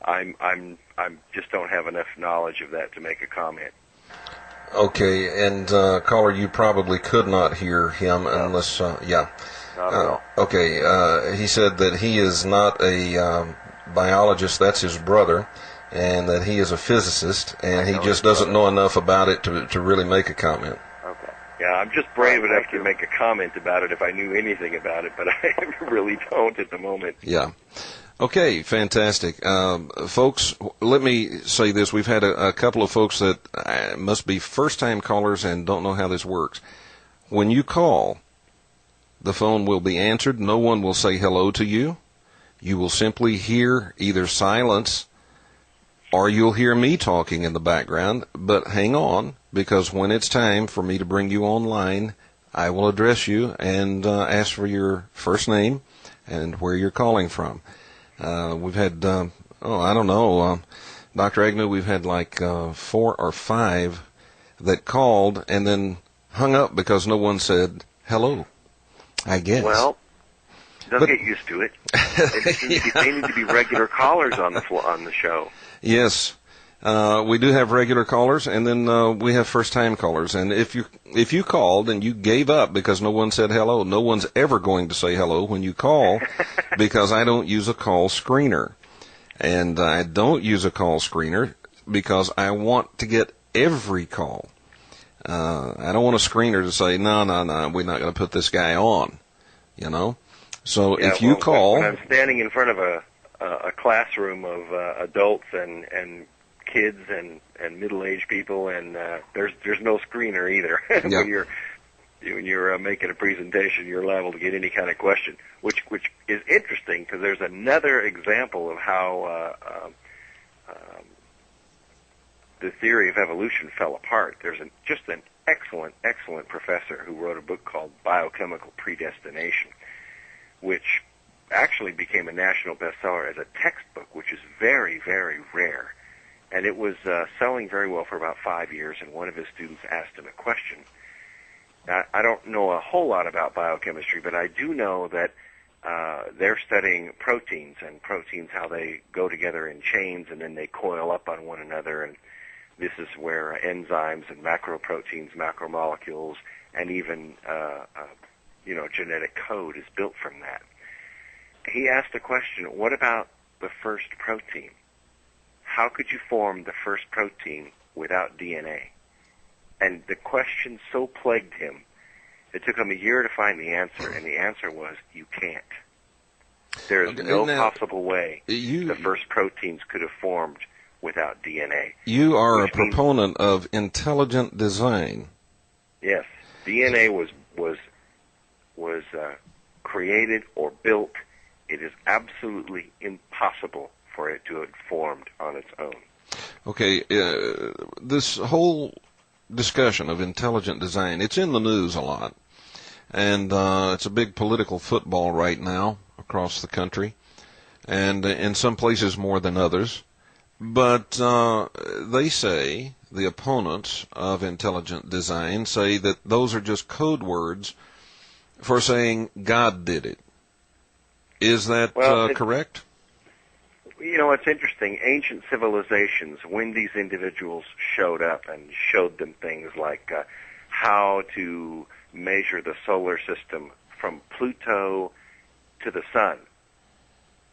Speaker 2: I'm just don't have enough knowledge of that to make a comment.
Speaker 1: Okay, and caller, you probably could not hear him unless,
Speaker 13: Not at all.
Speaker 1: Okay, he said that he is not a biologist, that's his brother, and that he is a physicist, and he just doesn't know enough about it to really make a comment.
Speaker 13: Okay.
Speaker 2: Yeah, I'm just brave enough to make a comment about it if I knew anything about it, but I really don't at the moment.
Speaker 1: Yeah. Okay, fantastic. Folks, let me say this. We've had a couple of folks that must be first-time callers and don't know how this works. When you call, the phone will be answered. No one will say hello to you. You will simply hear either silence or you'll hear me talking in the background. But hang on, because when it's time for me to bring you online, I will address you and ask for your first name and where you're calling from. We've had, I don't know, Dr. Agnew, we've had like 4 or 5 that called and then hung up because no one said hello, I guess.
Speaker 2: Well, they'll get used to it. They need to be regular callers on the show.
Speaker 1: Yes. We do have regular callers, and then we have first-time callers. And if you called and you gave up because no one said hello, no one's ever going to say hello when you call because I don't use a call screener. And I don't use a call screener because I want to get every call. I don't want a screener to say, no, we're not going to put this guy on, you know. So if you call...
Speaker 2: When I'm standing in front of a classroom of adults and kids and middle-aged people, and there's no screener either.
Speaker 1: Yeah.
Speaker 2: when you're making a presentation, you're liable to get any kind of question, which is interesting because there's another example of how the theory of evolution fell apart. There's just an excellent professor who wrote a book called Biochemical Predestination, which actually became a national bestseller as a textbook, which is very, very rare. And it was selling very well for about 5 years, and one of his students asked him a question. Now, I don't know a whole lot about biochemistry, but I do know that they're studying proteins, and proteins, how they go together in chains, and then they coil up on one another, and this is where enzymes and macroproteins, macromolecules, and even genetic code is built from that. He asked a question, what about the first protein? How could you form the first protein without DNA? And the question so plagued him, it took him a year to find the answer, and the answer was, you can't. There is no possible way the first proteins could have formed without DNA.
Speaker 1: You are a proponent of intelligent design.
Speaker 2: Yes. DNA was created or built. It is absolutely impossible for it to have formed on its own.
Speaker 1: Okay, this whole discussion of intelligent design, it's in the news a lot, and it's a big political football right now across the country, and in some places more than others. But they say, the opponents of intelligent design say that those are just code words for saying God did it. Is that correct?
Speaker 2: You know, it's interesting. Ancient civilizations, when these individuals showed up and showed them things like how to measure the solar system from Pluto to the sun,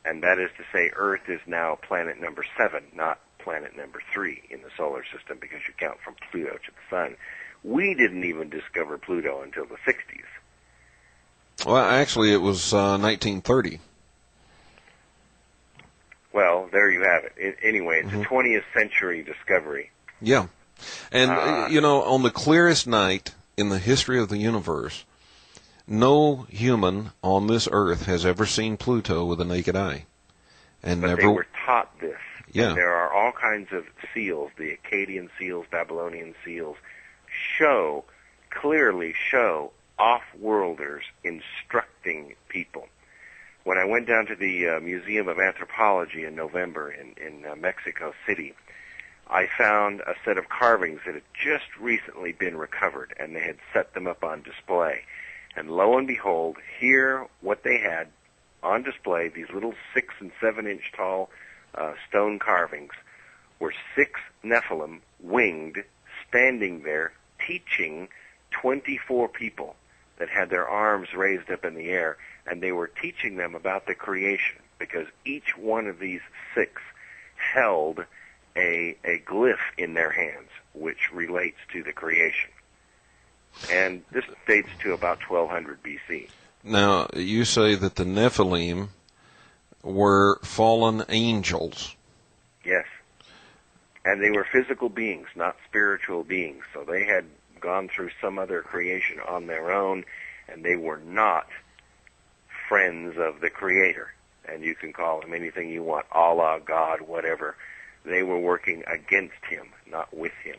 Speaker 2: and that is to say Earth is now planet number 7, not planet number 3 in the solar system, because you count from Pluto to the sun. We didn't even discover Pluto until the 60s.
Speaker 1: Well, actually, it was 1930.
Speaker 2: Well, there you have it. Anyway, it's a 20th century discovery.
Speaker 1: Yeah. And, on the clearest night in the history of the universe, no human on this earth has ever seen Pluto with a naked eye. But they were taught this. Yeah.
Speaker 2: And there are all kinds of seals, the Akkadian seals, Babylonian seals, clearly show off-worlders instructing people. When I went down to the Museum of Anthropology in November in Mexico City, I found a set of carvings that had just recently been recovered, and they had set them up on display. And lo and behold, here what they had on display, these little 6 and 7 inch tall stone carvings, were 6 Nephilim, winged, standing there, teaching 24 people that had their arms raised up in the air, and they were teaching them about the creation, because each one of these 6 held a glyph in their hands, which relates to the creation. And this dates to about 1200 BC.
Speaker 1: Now, you say that the Nephilim were fallen angels.
Speaker 2: Yes. And they were physical beings, not spiritual beings. So they had gone through some other creation on their own, and they were not friends of the Creator. And you can call them anything you want, Allah, God, whatever. They were working against Him, not with Him.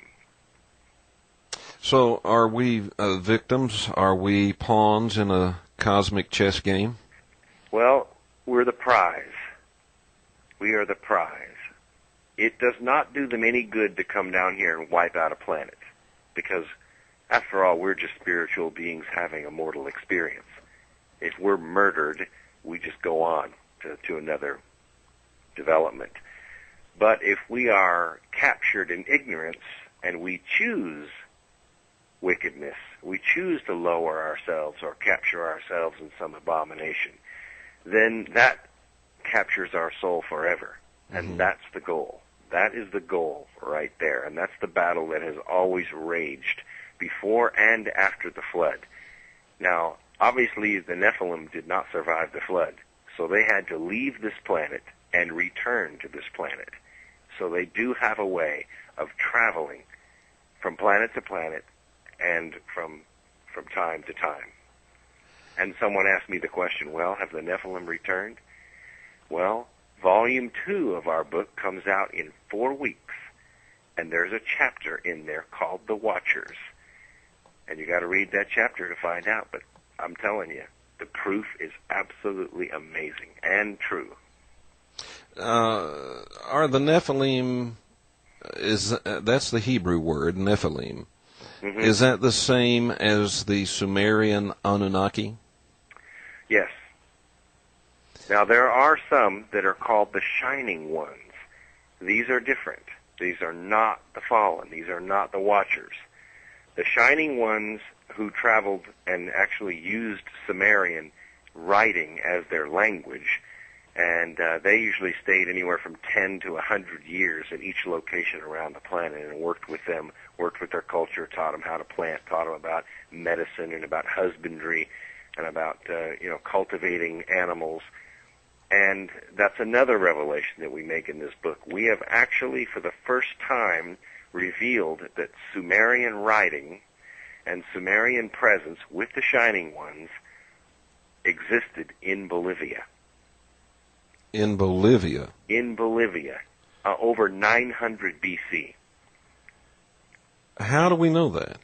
Speaker 1: So are we victims? Are we pawns in a cosmic chess game?
Speaker 2: Well, we're the prize. We are the prize. It does not do them any good to come down here and wipe out a planet, because, after all, we're just spiritual beings having a mortal experience. If we're murdered, we just go on to another development. But if we are captured in ignorance and we choose wickedness, we choose to lower ourselves or capture ourselves in some abomination, then that captures our soul forever. And that's the goal. That is the goal right there. And that's the battle that has always raged before and after the flood. Now, obviously, the Nephilim did not survive the flood, so they had to leave this planet and return to this planet. So they do have a way of traveling from planet to planet and from time to time. And someone asked me the question, well, have the Nephilim returned? Well, Volume 2 of our book comes out in 4 weeks, and there's a chapter in there called The Watchers. And you got to read that chapter to find out, but I'm telling you, the proof is absolutely amazing and true.
Speaker 1: Are the Nephilim, that's the Hebrew word, Nephilim. Mm-hmm. Is that the same as the Sumerian Anunnaki?
Speaker 2: Yes. Now, there are some that are called the Shining Ones. These are different. These are not the fallen. These are not the Watchers. The Shining Ones who traveled and actually used Sumerian writing as their language, and they usually stayed anywhere from 10 to 100 years at each location around the planet and worked with them, worked with their culture, taught them how to plant, taught them about medicine and about husbandry and about cultivating animals. And that's another revelation that we make in this book. We have actually, for the first time, revealed that Sumerian writing and Sumerian presence with the Shining Ones existed in Bolivia.
Speaker 1: In Bolivia?
Speaker 2: In Bolivia, over 900 BC.
Speaker 1: How do we know that?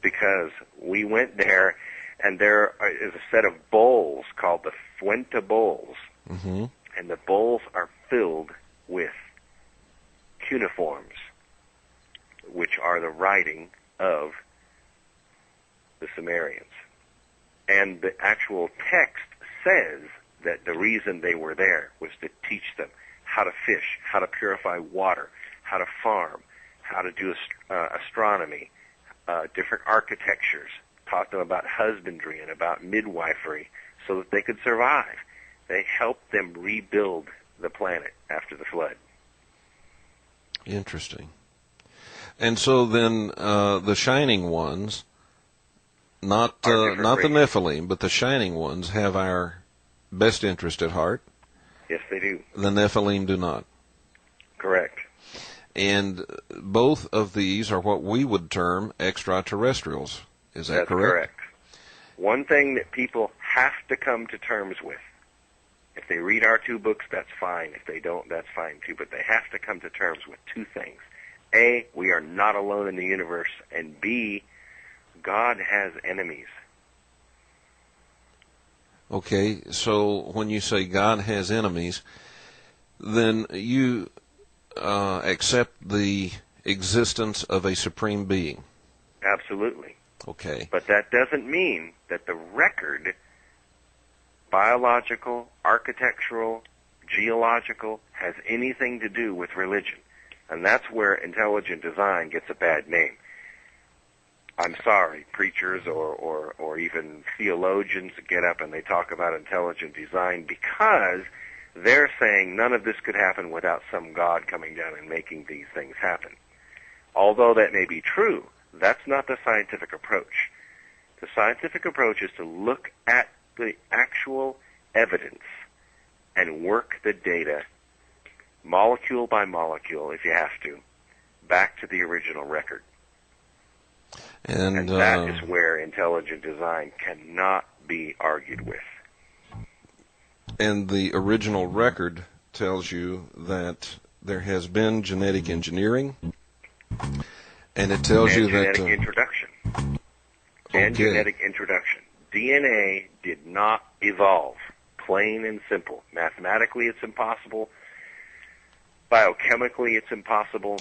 Speaker 2: Because we went there, and there is a set of bowls called the Fuente bowls. Mm-hmm. And the bowls are filled with cuneiforms, which are the writing of the Sumerians. And the actual text says that the reason they were there was to teach them how to fish, how to purify water, how to farm, how to do astronomy, different architectures, taught them about husbandry and about midwifery so that they could survive. They helped them rebuild the planet after the flood.
Speaker 1: Interesting. And so then the Shining Ones, not the Nephilim, but the Shining Ones have our best interest at heart?
Speaker 2: Yes, they do.
Speaker 1: The Nephilim do not?
Speaker 2: Correct.
Speaker 1: And both of these are what we would term extraterrestrials. Is that
Speaker 2: That's correct? One thing that people have to come to terms with, if they read our 2 books, that's fine. If they don't, that's fine too. But they have to come to terms with 2 things. A, we are not alone in the universe. And B, God has enemies.
Speaker 1: Okay, so when you say God has enemies, then you accept the existence of a supreme being.
Speaker 2: Absolutely.
Speaker 1: Okay.
Speaker 2: But that doesn't mean that the record, biological, architectural, geological, has anything to do with religion. And that's where intelligent design gets a bad name. I'm sorry, preachers or even theologians get up and they talk about intelligent design because they're saying none of this could happen without some God coming down and making these things happen. Although that may be true, that's not the scientific approach. The scientific approach is to look at the actual evidence and work the data molecule by molecule, if you have to, back to the original record. And that is where intelligent design cannot be argued with.
Speaker 1: And the original record tells you that there has been genetic engineering, and it tells you that...
Speaker 2: genetic introduction. And genetic introduction. DNA did not evolve, plain and simple. Mathematically, it's impossible. Biochemically, it's impossible.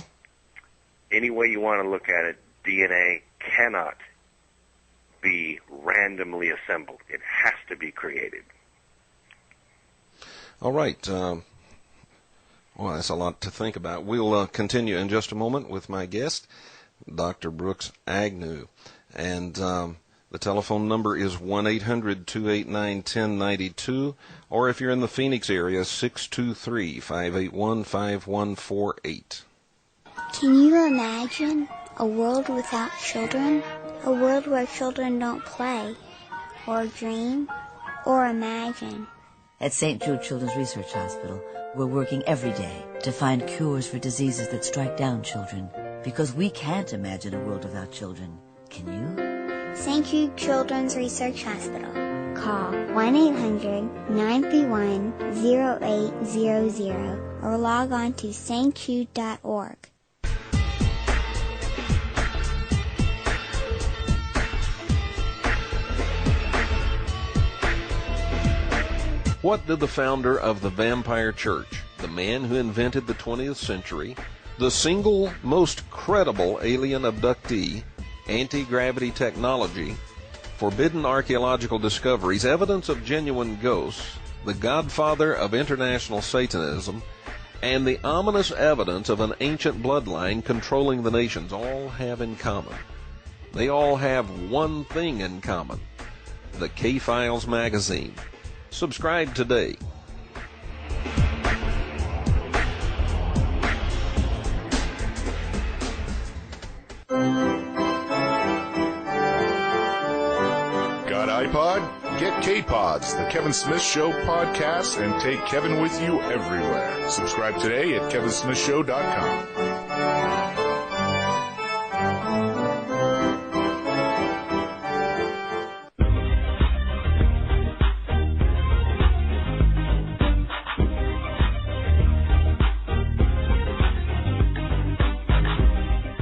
Speaker 2: Any way you want to look at it, DNA cannot be randomly assembled. It has to be created.
Speaker 1: All right. Well, that's a lot to think about. We'll continue in just a moment with my guest, Dr. Brooks Agnew. And the telephone number is 1-800-289-1092, or if you're in the Phoenix area, 623-581-5148.
Speaker 14: Can you imagine a world without children? A world where children don't play, or dream, or imagine?
Speaker 15: At St. Jude Children's Research Hospital, we're working every day to find cures for diseases that strike down children, because we can't imagine a world without children. Can you?
Speaker 14: St. Jude Children's Research Hospital. Call 1-800-931-0800 or log on to stjude.org.
Speaker 1: What did the founder of the Vampire Church, the man who invented the 20th century, the single most credible alien abductee, anti-gravity technology, forbidden archaeological discoveries, evidence of genuine ghosts, the godfather of international Satanism, and the ominous evidence of an ancient bloodline controlling the nations all have in common? They all have one thing in common: the K-Files magazine. Subscribe today.
Speaker 3: Got iPod? Get K-Pods, the Kevin Smith Show podcast, and take Kevin with you everywhere. Subscribe today at kevinsmithshow.com.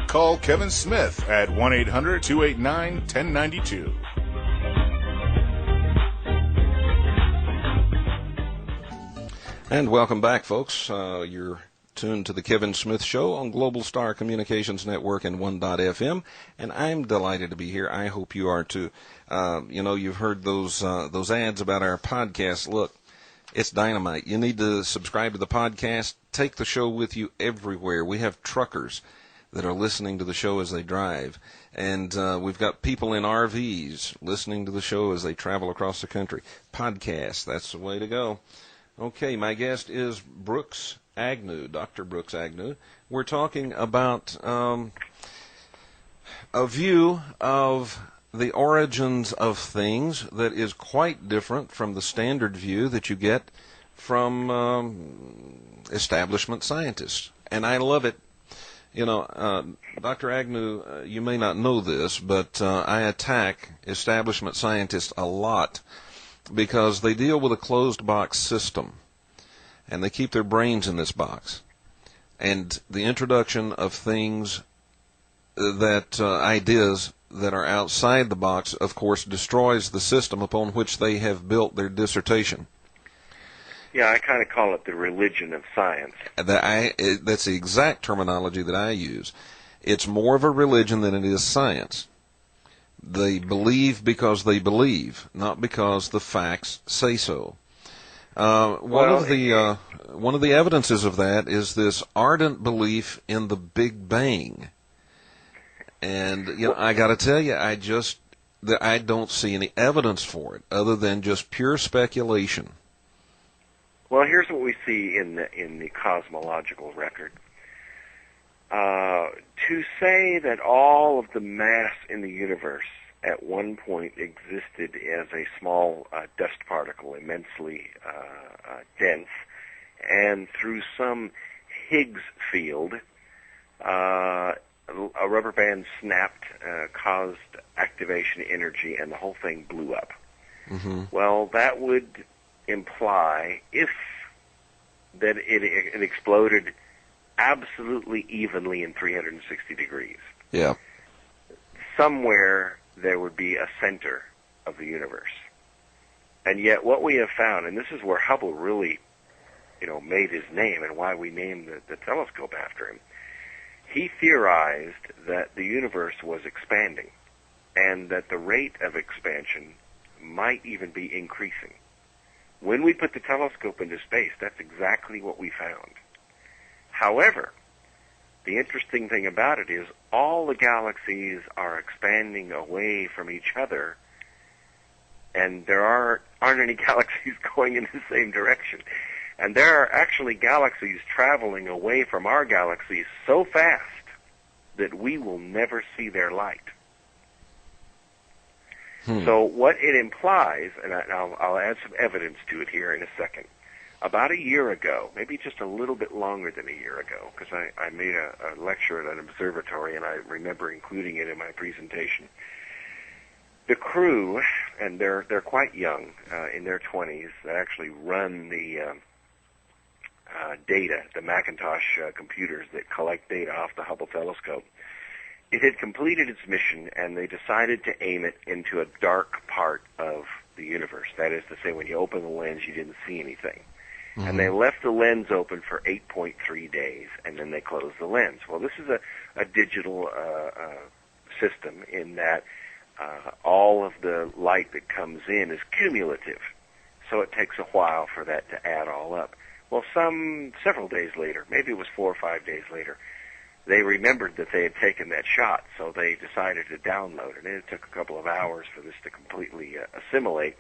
Speaker 3: Call Kevin Smith at 1-800-289-1092.
Speaker 1: And welcome back, folks. You're tuned to the Kevin Smith Show on Global Star Communications Network and 1.FM, and I'm delighted to be here. I hope you are too. You've heard those ads about our podcast. Look, it's dynamite. You need to subscribe to the podcast. Take the show with you everywhere. We have truckers that are listening to the show as they drive. And we've got people in RVs listening to the show as they travel across the country. Podcast, that's the way to go. Okay, my guest is Brooks Agnew, Dr. Brooks Agnew. We're talking about a view of the origins of things that is quite different from the standard view that you get from establishment scientists. And I love it. You know, Dr. Agnew, you may not know this, but I attack establishment scientists a lot because they deal with a closed box system, and they keep their brains in this box. And the introduction of things that, ideas that are outside the box, of course, destroys the system upon which they have built their dissertation.
Speaker 2: Yeah, I kind of call it the religion of science.
Speaker 1: That's the exact terminology that I use. It's more of a religion than it is science. They believe because they believe, not because the facts say so. One of the evidences of that is this ardent belief in the Big Bang. And I got to tell you, I don't see any evidence for it other than just pure speculation.
Speaker 2: Well, here's what we see in the cosmological record. To say that all of the mass in the universe at one point existed as a small dust particle, immensely dense, and through some Higgs field, a rubber band snapped, caused activation energy, and the whole thing blew up.
Speaker 1: Mm-hmm.
Speaker 2: Well, that would imply that it exploded absolutely evenly in 360 degrees.
Speaker 1: Yeah.
Speaker 2: Somewhere there would be a center of the universe. And yet what we have found, and this is where Hubble really, made his name and why we named the telescope after him, he theorized that the universe was expanding and that the rate of expansion might even be increasing. When we put the telescope into space, that's exactly what we found. However, the interesting thing about it is all the galaxies are expanding away from each other, and there aren't any galaxies going in the same direction. And there are actually galaxies traveling away from our galaxies so fast that we will never see their light. So what it implies, and I'll add some evidence to it here in a second. About a year ago, maybe just a little bit longer than a year ago, because I made a lecture at an observatory, and I remember including it in my presentation. The crew, and they're quite young, in their 20s, that actually run the data, the Macintosh computers that collect data off the Hubble telescope. It had completed its mission, and they decided to aim it into a dark part of the universe. That is to say, when you open the lens, you didn't see anything. Mm-hmm. And they left the lens open for 8.3 days, and then they closed the lens. Well, this is a digital system in that all of the light that comes in is cumulative. So it takes a while for that to add all up. Well, several days later, maybe it was 4 or 5 days later, they remembered that they had taken that shot, so they decided to download it. And it took a couple of hours for this to completely assimilate.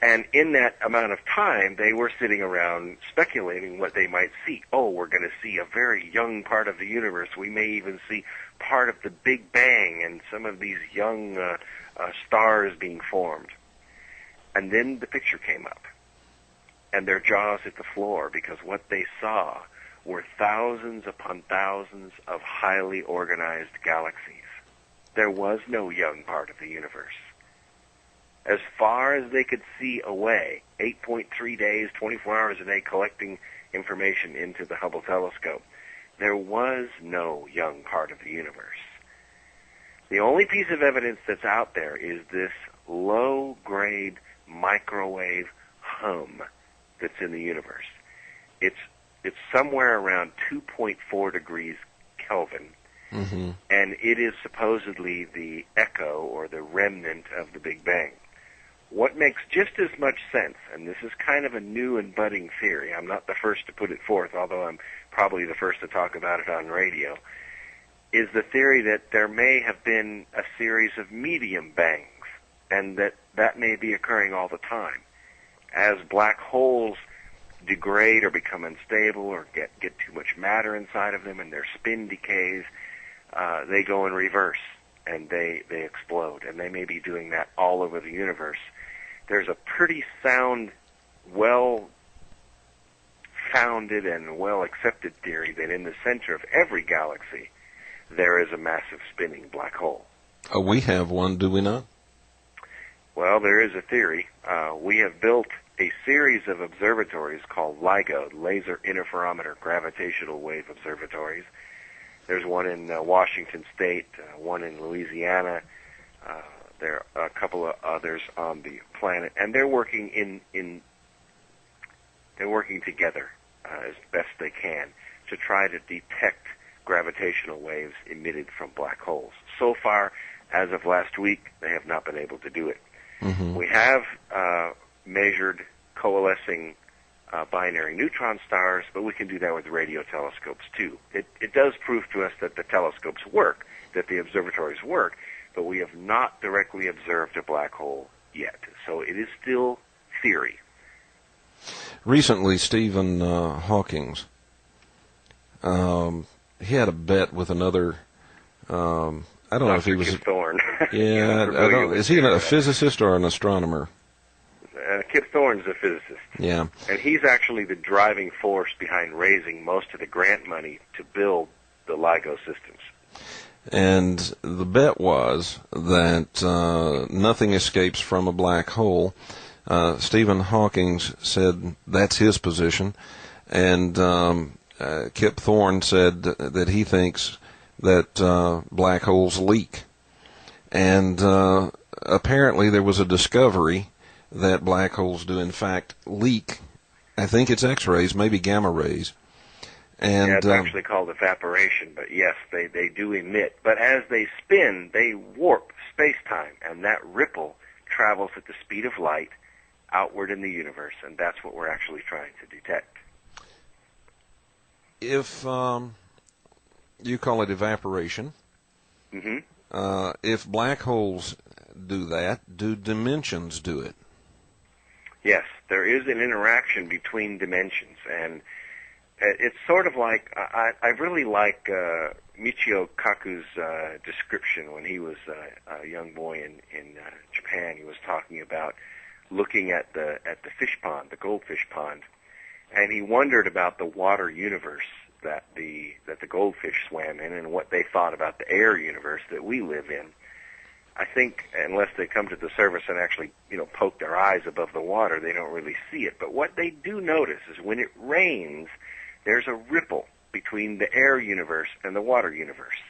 Speaker 2: And in that amount of time, they were sitting around speculating what they might see. Oh, we're going to see a very young part of the universe. We may even see part of the Big Bang and some of these young stars being formed. And then the picture came up, and their jaws hit the floor, because what they saw were thousands upon thousands of highly organized galaxies. There was no young part of the universe. As far as they could see away, 8.3 days, 24 hours a day collecting information into the Hubble telescope, there was no young part of the universe. The only piece of evidence that's out there is this low-grade microwave hum that's in the universe. It's somewhere around 2.4 degrees Kelvin, mm-hmm. and it is supposedly the echo or the remnant of the Big Bang. What makes just as much sense, and this is kind of a new and budding theory, I'm not the first to put it forth, although I'm probably the first to talk about it on radio, is the theory that there may have been a series of medium bangs, and that may be occurring all the time. As black holes degrade or become unstable or get too much matter inside of them and their spin decays, they go in reverse and they explode, and they may be doing that all over the universe. There's a pretty sound, well-founded and well-accepted theory that in the center of every galaxy there is a massive spinning black hole.
Speaker 1: Oh, we have one, do we not?
Speaker 2: Well, there is a theory. We have built a series of observatories called LIGO, Laser Interferometer Gravitational Wave Observatories. There's one in Washington State, one in Louisiana. There are a couple of others on the planet, and they're working they're working together as best they can to try to detect gravitational waves emitted from black holes. So far, as of last week, they have not been able to do it. Mm-hmm. We have measured coalescing binary neutron stars, but we can do that with radio telescopes too. It does prove to us that the telescopes work, that the observatories work, but we have not directly observed a black hole yet. So it is still theory.
Speaker 1: Recently, Stephen Hawking, he had a bet with another, I I don't know if he was.
Speaker 2: Kip Thorne.
Speaker 1: Yeah, I don't. Is he a physicist or an astronomer?
Speaker 2: Kip Thorne's a physicist.
Speaker 1: Yeah.
Speaker 2: And he's actually the driving force behind raising most of the grant money to build the LIGO systems.
Speaker 1: And the bet was that nothing escapes from a black hole. Stephen Hawking said that's his position, and Kip Thorne said that he thinks that black holes leak. And apparently there was a discovery that black holes do in fact leak. I think it's X-rays, maybe gamma rays. And
Speaker 2: yeah, it's actually called evaporation, but yes, they do emit. But as they spin, they warp space-time, and that ripple travels at the speed of light outward in the universe, and that's what we're actually trying to detect.
Speaker 1: If you call it evaporation, if black holes do that, do dimensions do it?
Speaker 2: Yes, there is an interaction between dimensions, and it's sort of like, I really like Michio Kaku's description when he was a young boy in Japan. He was talking about looking at the fish pond, the goldfish pond, and he wondered about the water universe that the goldfish swam in and what they thought about the air universe that we live in. I think unless they come to the surface and actually, poke their eyes above the water, they don't really see it. But what they do notice is when it rains, there's a ripple between the air universe and the water universe.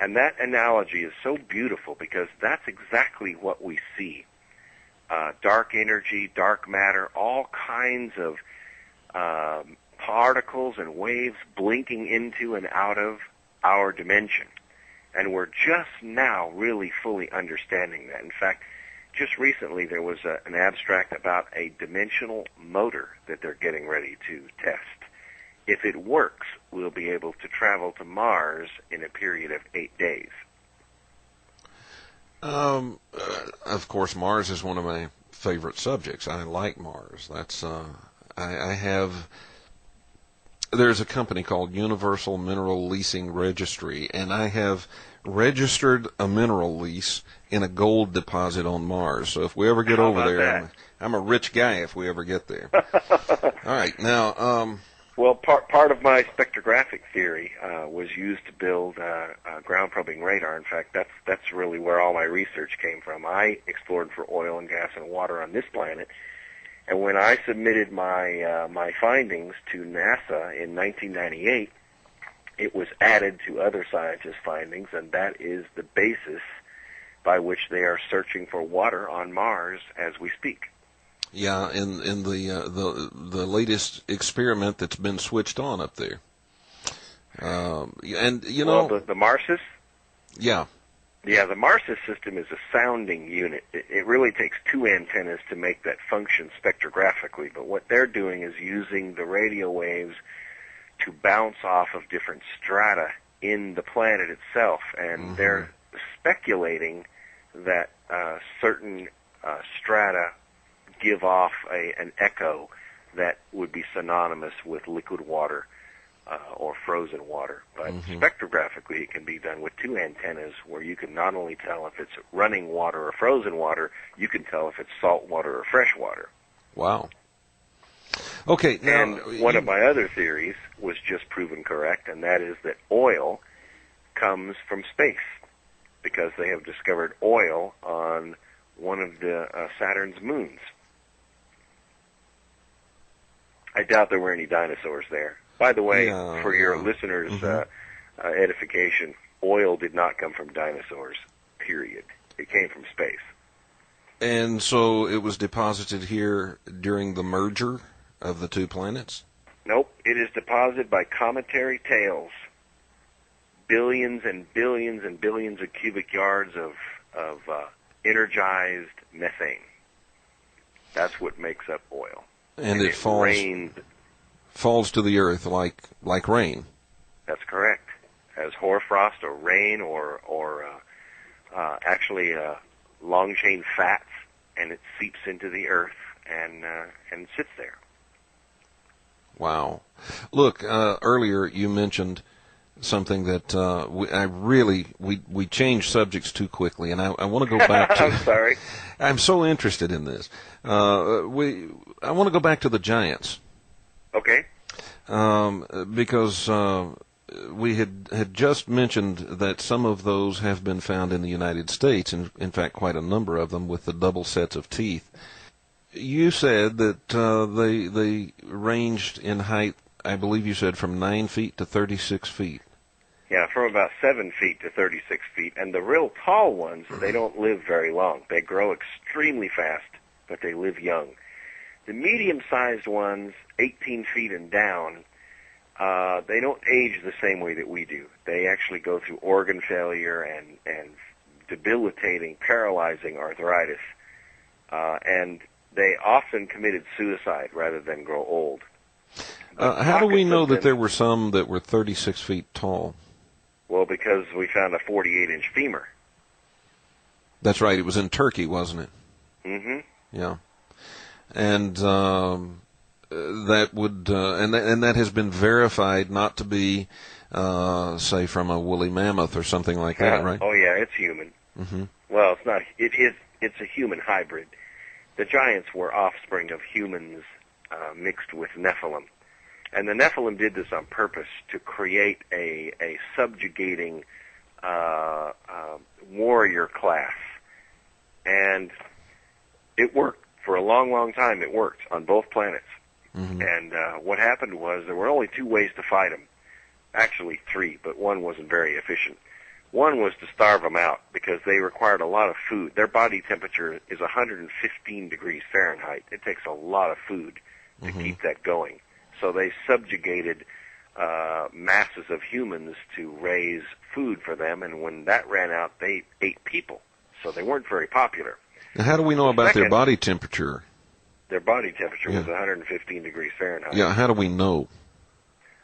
Speaker 2: And that analogy is so beautiful because that's exactly what we see. Dark energy, dark matter, all kinds of particles and waves blinking into and out of our dimension. And we're just now really fully understanding that. In fact, just recently there was an abstract about a dimensional motor that they're getting ready to test. If it works, we'll be able to travel to Mars in a period of 8 days.
Speaker 1: Of course, Mars is one of my favorite subjects. I like Mars. That's I have. There's a company called Universal Mineral Leasing Registry, and I have registered a mineral lease in a gold deposit on Mars. So if we ever get over there, I'm a rich guy if we ever get there. All right, now.
Speaker 2: Well, part of my spectrographic theory was used to build ground probing radar. In fact, that's really where all my research came from. I explored for oil and gas and water on this planet, and when I submitted my findings to NASA in 1998, it was added to other scientists' findings, and that is the basis by which they are searching for water on Mars as we speak.
Speaker 1: Yeah, in the latest experiment that's been switched on up there, and
Speaker 2: the Marsis.
Speaker 1: Yeah.
Speaker 2: Yeah, the Marsis system is a sounding unit. It really takes two antennas to make that function spectrographically, but what they're doing is using the radio waves to bounce off of different strata in the planet itself, and they're speculating that certain strata give off an echo that would be synonymous with liquid water or frozen water. But spectrographically, it can be done with two antennas where you can not only tell if it's running water or frozen water, you can tell if it's salt water or fresh water.
Speaker 1: Wow. Okay. Now,
Speaker 2: and one of my other theories was just proven correct, and that is that oil comes from space because they have discovered oil on one of the Saturn's moons. I doubt there were any dinosaurs there. By the way, for your listeners' edification, oil did not come from dinosaurs, period. It came from space.
Speaker 1: And so it was deposited here during the merger of the two planets?
Speaker 2: Nope. It is deposited by cometary tails. Billions and billions and billions of cubic yards of energized methane. That's what makes up oil.
Speaker 1: And it falls to the earth like rain.
Speaker 2: That's correct. As hoarfrost or rain or actually long chain fats, and it seeps into the earth and sits there.
Speaker 1: Wow. Look, earlier you mentioned something that we change subjects too quickly, and I want to go back to.
Speaker 2: I'm sorry.
Speaker 1: I'm so interested in this. I want to go back to the giants.
Speaker 2: Okay.
Speaker 1: Because we had just mentioned that some of those have been found in the United States, and in fact quite a number of them with the double sets of teeth. You said that they ranged in height, I believe you said, from 9 feet to 36 feet.
Speaker 2: Yeah, from about 7 feet to 36 feet. And the real tall ones, they don't live very long. They grow extremely fast, but they live young. The medium-sized ones, 18 feet and down, they don't age the same way that we do. They actually go through organ failure and debilitating, paralyzing arthritis. And they often committed suicide rather than grow old.
Speaker 1: How do we know that there were some that were 36 feet tall?
Speaker 2: Well, because we found a 48-inch femur.
Speaker 1: That's right. It was in Turkey, wasn't it?
Speaker 2: Mm-hmm.
Speaker 1: Yeah. And that would and that has been verified not to be, say, from a woolly mammoth or something like that, right?
Speaker 2: Oh yeah, it's human.
Speaker 1: Mm-hmm.
Speaker 2: Well, it's not. It's a human hybrid. The giants were offspring of humans mixed with Nephilim, and the Nephilim did this on purpose to create a subjugating warrior class, and it worked. For a long, long time, it worked on both planets. Mm-hmm. And what happened was there were only two ways to fight them. Actually, three, but one wasn't very efficient. One was to starve them out because they required a lot of food. Their body temperature is 115 degrees Fahrenheit. It takes a lot of food to keep that going. So they subjugated masses of humans to raise food for them, and when that ran out, they ate people. So they weren't very popular.
Speaker 1: Now, how do we know about their body temperature?
Speaker 2: Their body temperature was 115 degrees Fahrenheit.
Speaker 1: Yeah, how do we know?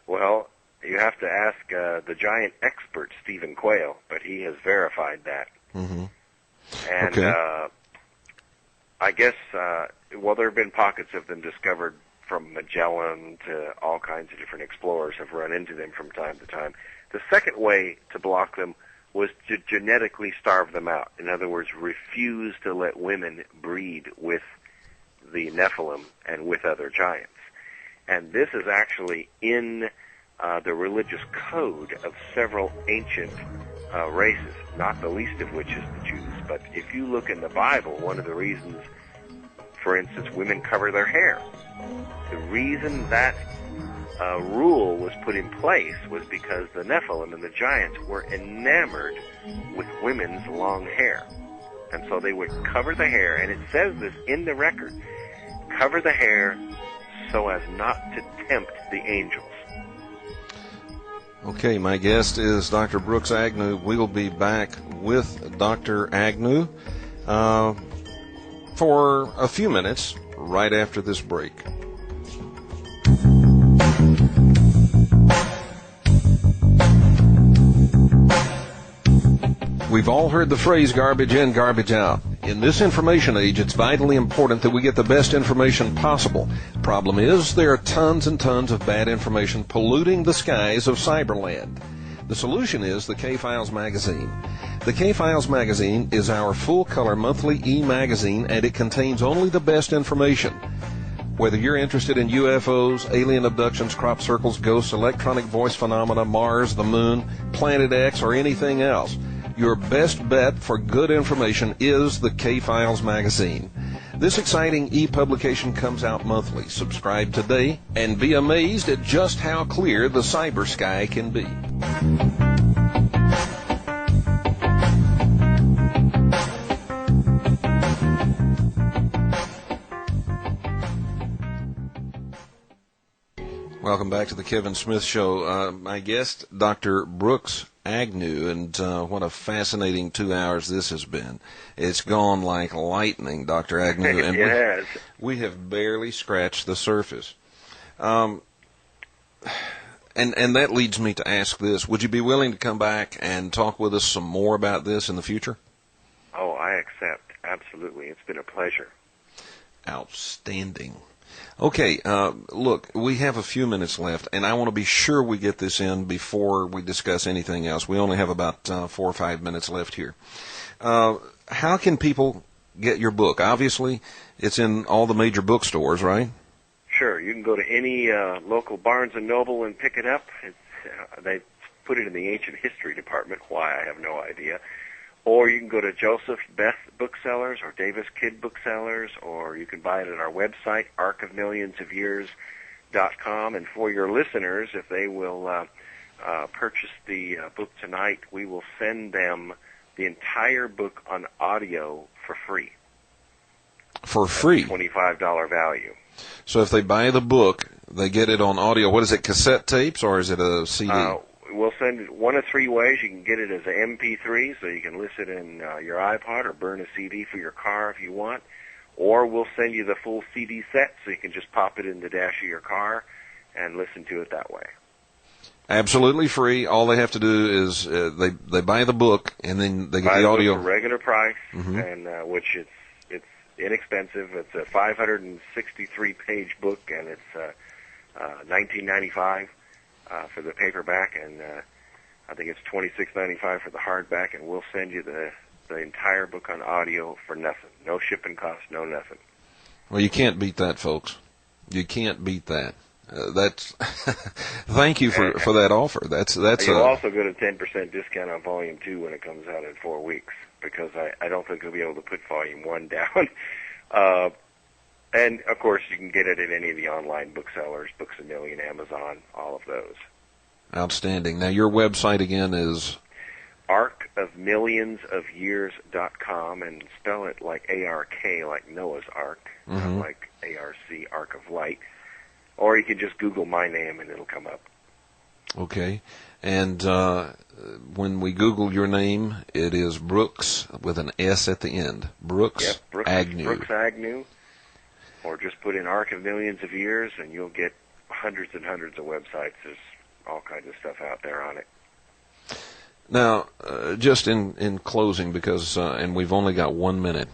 Speaker 2: Well, you have to ask the giant expert, Stephen Quayle, but he has verified that.
Speaker 1: Mm-hmm.
Speaker 2: And
Speaker 1: okay.
Speaker 2: I guess, well, there have been pockets of them discovered from Magellan to all kinds of different explorers have run into them from time to time. The second way to block them was to genetically starve them out. In other words, refuse to let women breed with the Nephilim and with other giants. And this is actually in the religious code of several ancient races, not the least of which is the Jews. But if you look in the Bible, one of the reasons, for instance, women cover their hair, the reason that rule was put in place was because the Nephilim and the giants were enamored with women's long hair. And so they would cover the hair, and it says this in the record, cover the hair so as not to tempt the angels.
Speaker 1: Okay, my guest is Dr. Brooks Agnew. We will be back with Dr. Agnew for a few minutes right after this break. We've all heard the phrase garbage in, garbage out. In this information age, it's vitally important that we get the best information possible. Problem is, there are tons and tons of bad information polluting the skies of Cyberland. The solution is the K-Files magazine. The K-Files magazine is our full-color monthly e-magazine, and it contains only the best information. Whether you're interested in UFOs, alien abductions, crop circles, ghosts, electronic voice phenomena, Mars, the moon, Planet X, or anything else, your best bet for good information is the K-Files magazine. This exciting e-publication comes out monthly. Subscribe today and be amazed at just how clear the cyber sky can be. Welcome back to the Kevin Smith Show. My guest, Dr. Brooks Agnew, and what a fascinating 2 hours this has been. It's gone like lightning, Dr. Agnew, and
Speaker 2: it has.
Speaker 1: We have barely scratched the surface. And that leads me to ask this. Would you be willing to come back and talk with us some more about this in the future?
Speaker 2: Oh, I accept. Absolutely. It's been a pleasure.
Speaker 1: Outstanding. Okay, look, we have a few minutes left, and I want to be sure we get this in before we discuss anything else. We only have about 4 or 5 minutes left here. How can people get your book? Obviously, it's in all the major bookstores, right?
Speaker 2: Sure. You can go to any local Barnes & Noble and pick it up. They put it in the ancient history department. Why, I have no idea. Or you can go to Joseph Beth Booksellers or Davis Kidd Booksellers, or you can buy it at our website, arcofmillionsofyears.com. And for your listeners, if they will purchase the book tonight, we will send them the entire book on audio for free.
Speaker 1: For free?
Speaker 2: $25 value.
Speaker 1: So if they buy the book, they get it on audio. What is it, cassette tapes, or is it a CD?
Speaker 2: We'll send it one of 3 ways. You can get it as an MP3, so you can listen in your iPod or burn a CD for your car if you want. Or we'll send you the full CD set, so you can just pop it in the dash of your car and listen to it that way.
Speaker 1: Absolutely free. All they have to do is they buy the book, and then they get
Speaker 2: buy
Speaker 1: the audio.
Speaker 2: For regular price, and which it's inexpensive. It's a 563-page book, and it's $19.95 for the paperback, and I think it's $26.95 for the hardback. And we'll send you the entire book on audio for nothing. No shipping costs, no nothing.
Speaker 1: Well, you can't beat that, folks. You can't beat that. That's thank you for that offer. That's
Speaker 2: You'll also get a 10% discount on Volume 2 when it comes out in 4 weeks, because I don't think we'll be able to put Volume 1 down. And, of course, you can get it at any of the online booksellers, Books A Million, Amazon, all of those.
Speaker 1: Outstanding. Now, your website again is?
Speaker 2: arcofmillionsofyears.com, and spell it like A-R-K, like Noah's Ark, not like A-R-C, Ark of Light. Or you can just Google my name and it'll come up.
Speaker 1: Okay. And when we Google your name, it is Brooks with an S at the end. Brooks, Agnew.
Speaker 2: Brooks Agnew. Or just put in Arc of Millions of Years and you'll get hundreds and hundreds of websites. There's all kinds of stuff out there on it.
Speaker 1: Now, just in closing, because and we've only got 1 minute,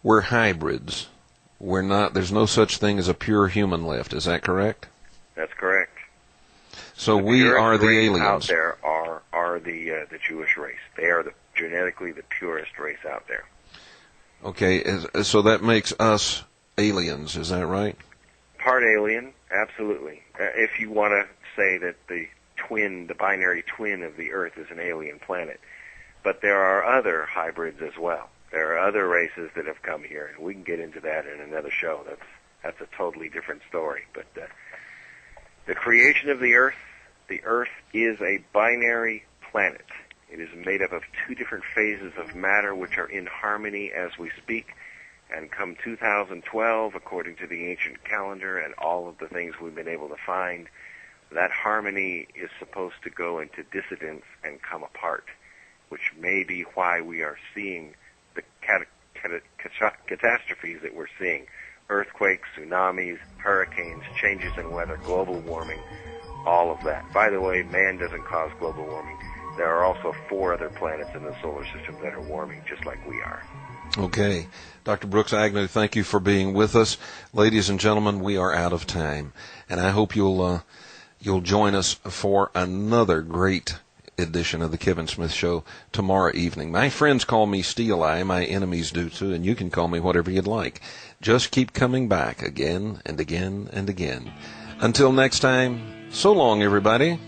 Speaker 1: we're hybrids. We're not. There's no such thing as a pure human left. Is that correct?
Speaker 2: That's correct.
Speaker 1: So we are the aliens
Speaker 2: out there. Are the Jewish race? They are genetically the purest race out there.
Speaker 1: Okay, so that makes us aliens. Is that right?
Speaker 2: Part alien, absolutely. If you want to say that the binary twin of the Earth is an alien planet, but there are other hybrids as well. There are other races that have come here, and we can get into that in another show. That's a totally different story. But the creation of the Earth is a binary planet. It is made up of 2 different phases of matter which are in harmony as we speak. And come 2012, according to the ancient calendar and all of the things we've been able to find, that harmony is supposed to go into dissidence and come apart, which may be why we are seeing the catastrophes that we're seeing. Earthquakes, tsunamis, hurricanes, changes in weather, global warming, all of that. By the way, man doesn't cause global warming. There are also 4 other planets in the solar system that are warming just like we are.
Speaker 1: Okay. Dr. Brooks Agnew, thank you for being with us. Ladies and gentlemen, we are out of time. And I hope you'll join us for another great edition of the Kevin Smith Show tomorrow evening. My friends call me Steel Eye. My enemies do too, and you can call me whatever you'd like. Just keep coming back again and again and again. Until next time, so long, everybody.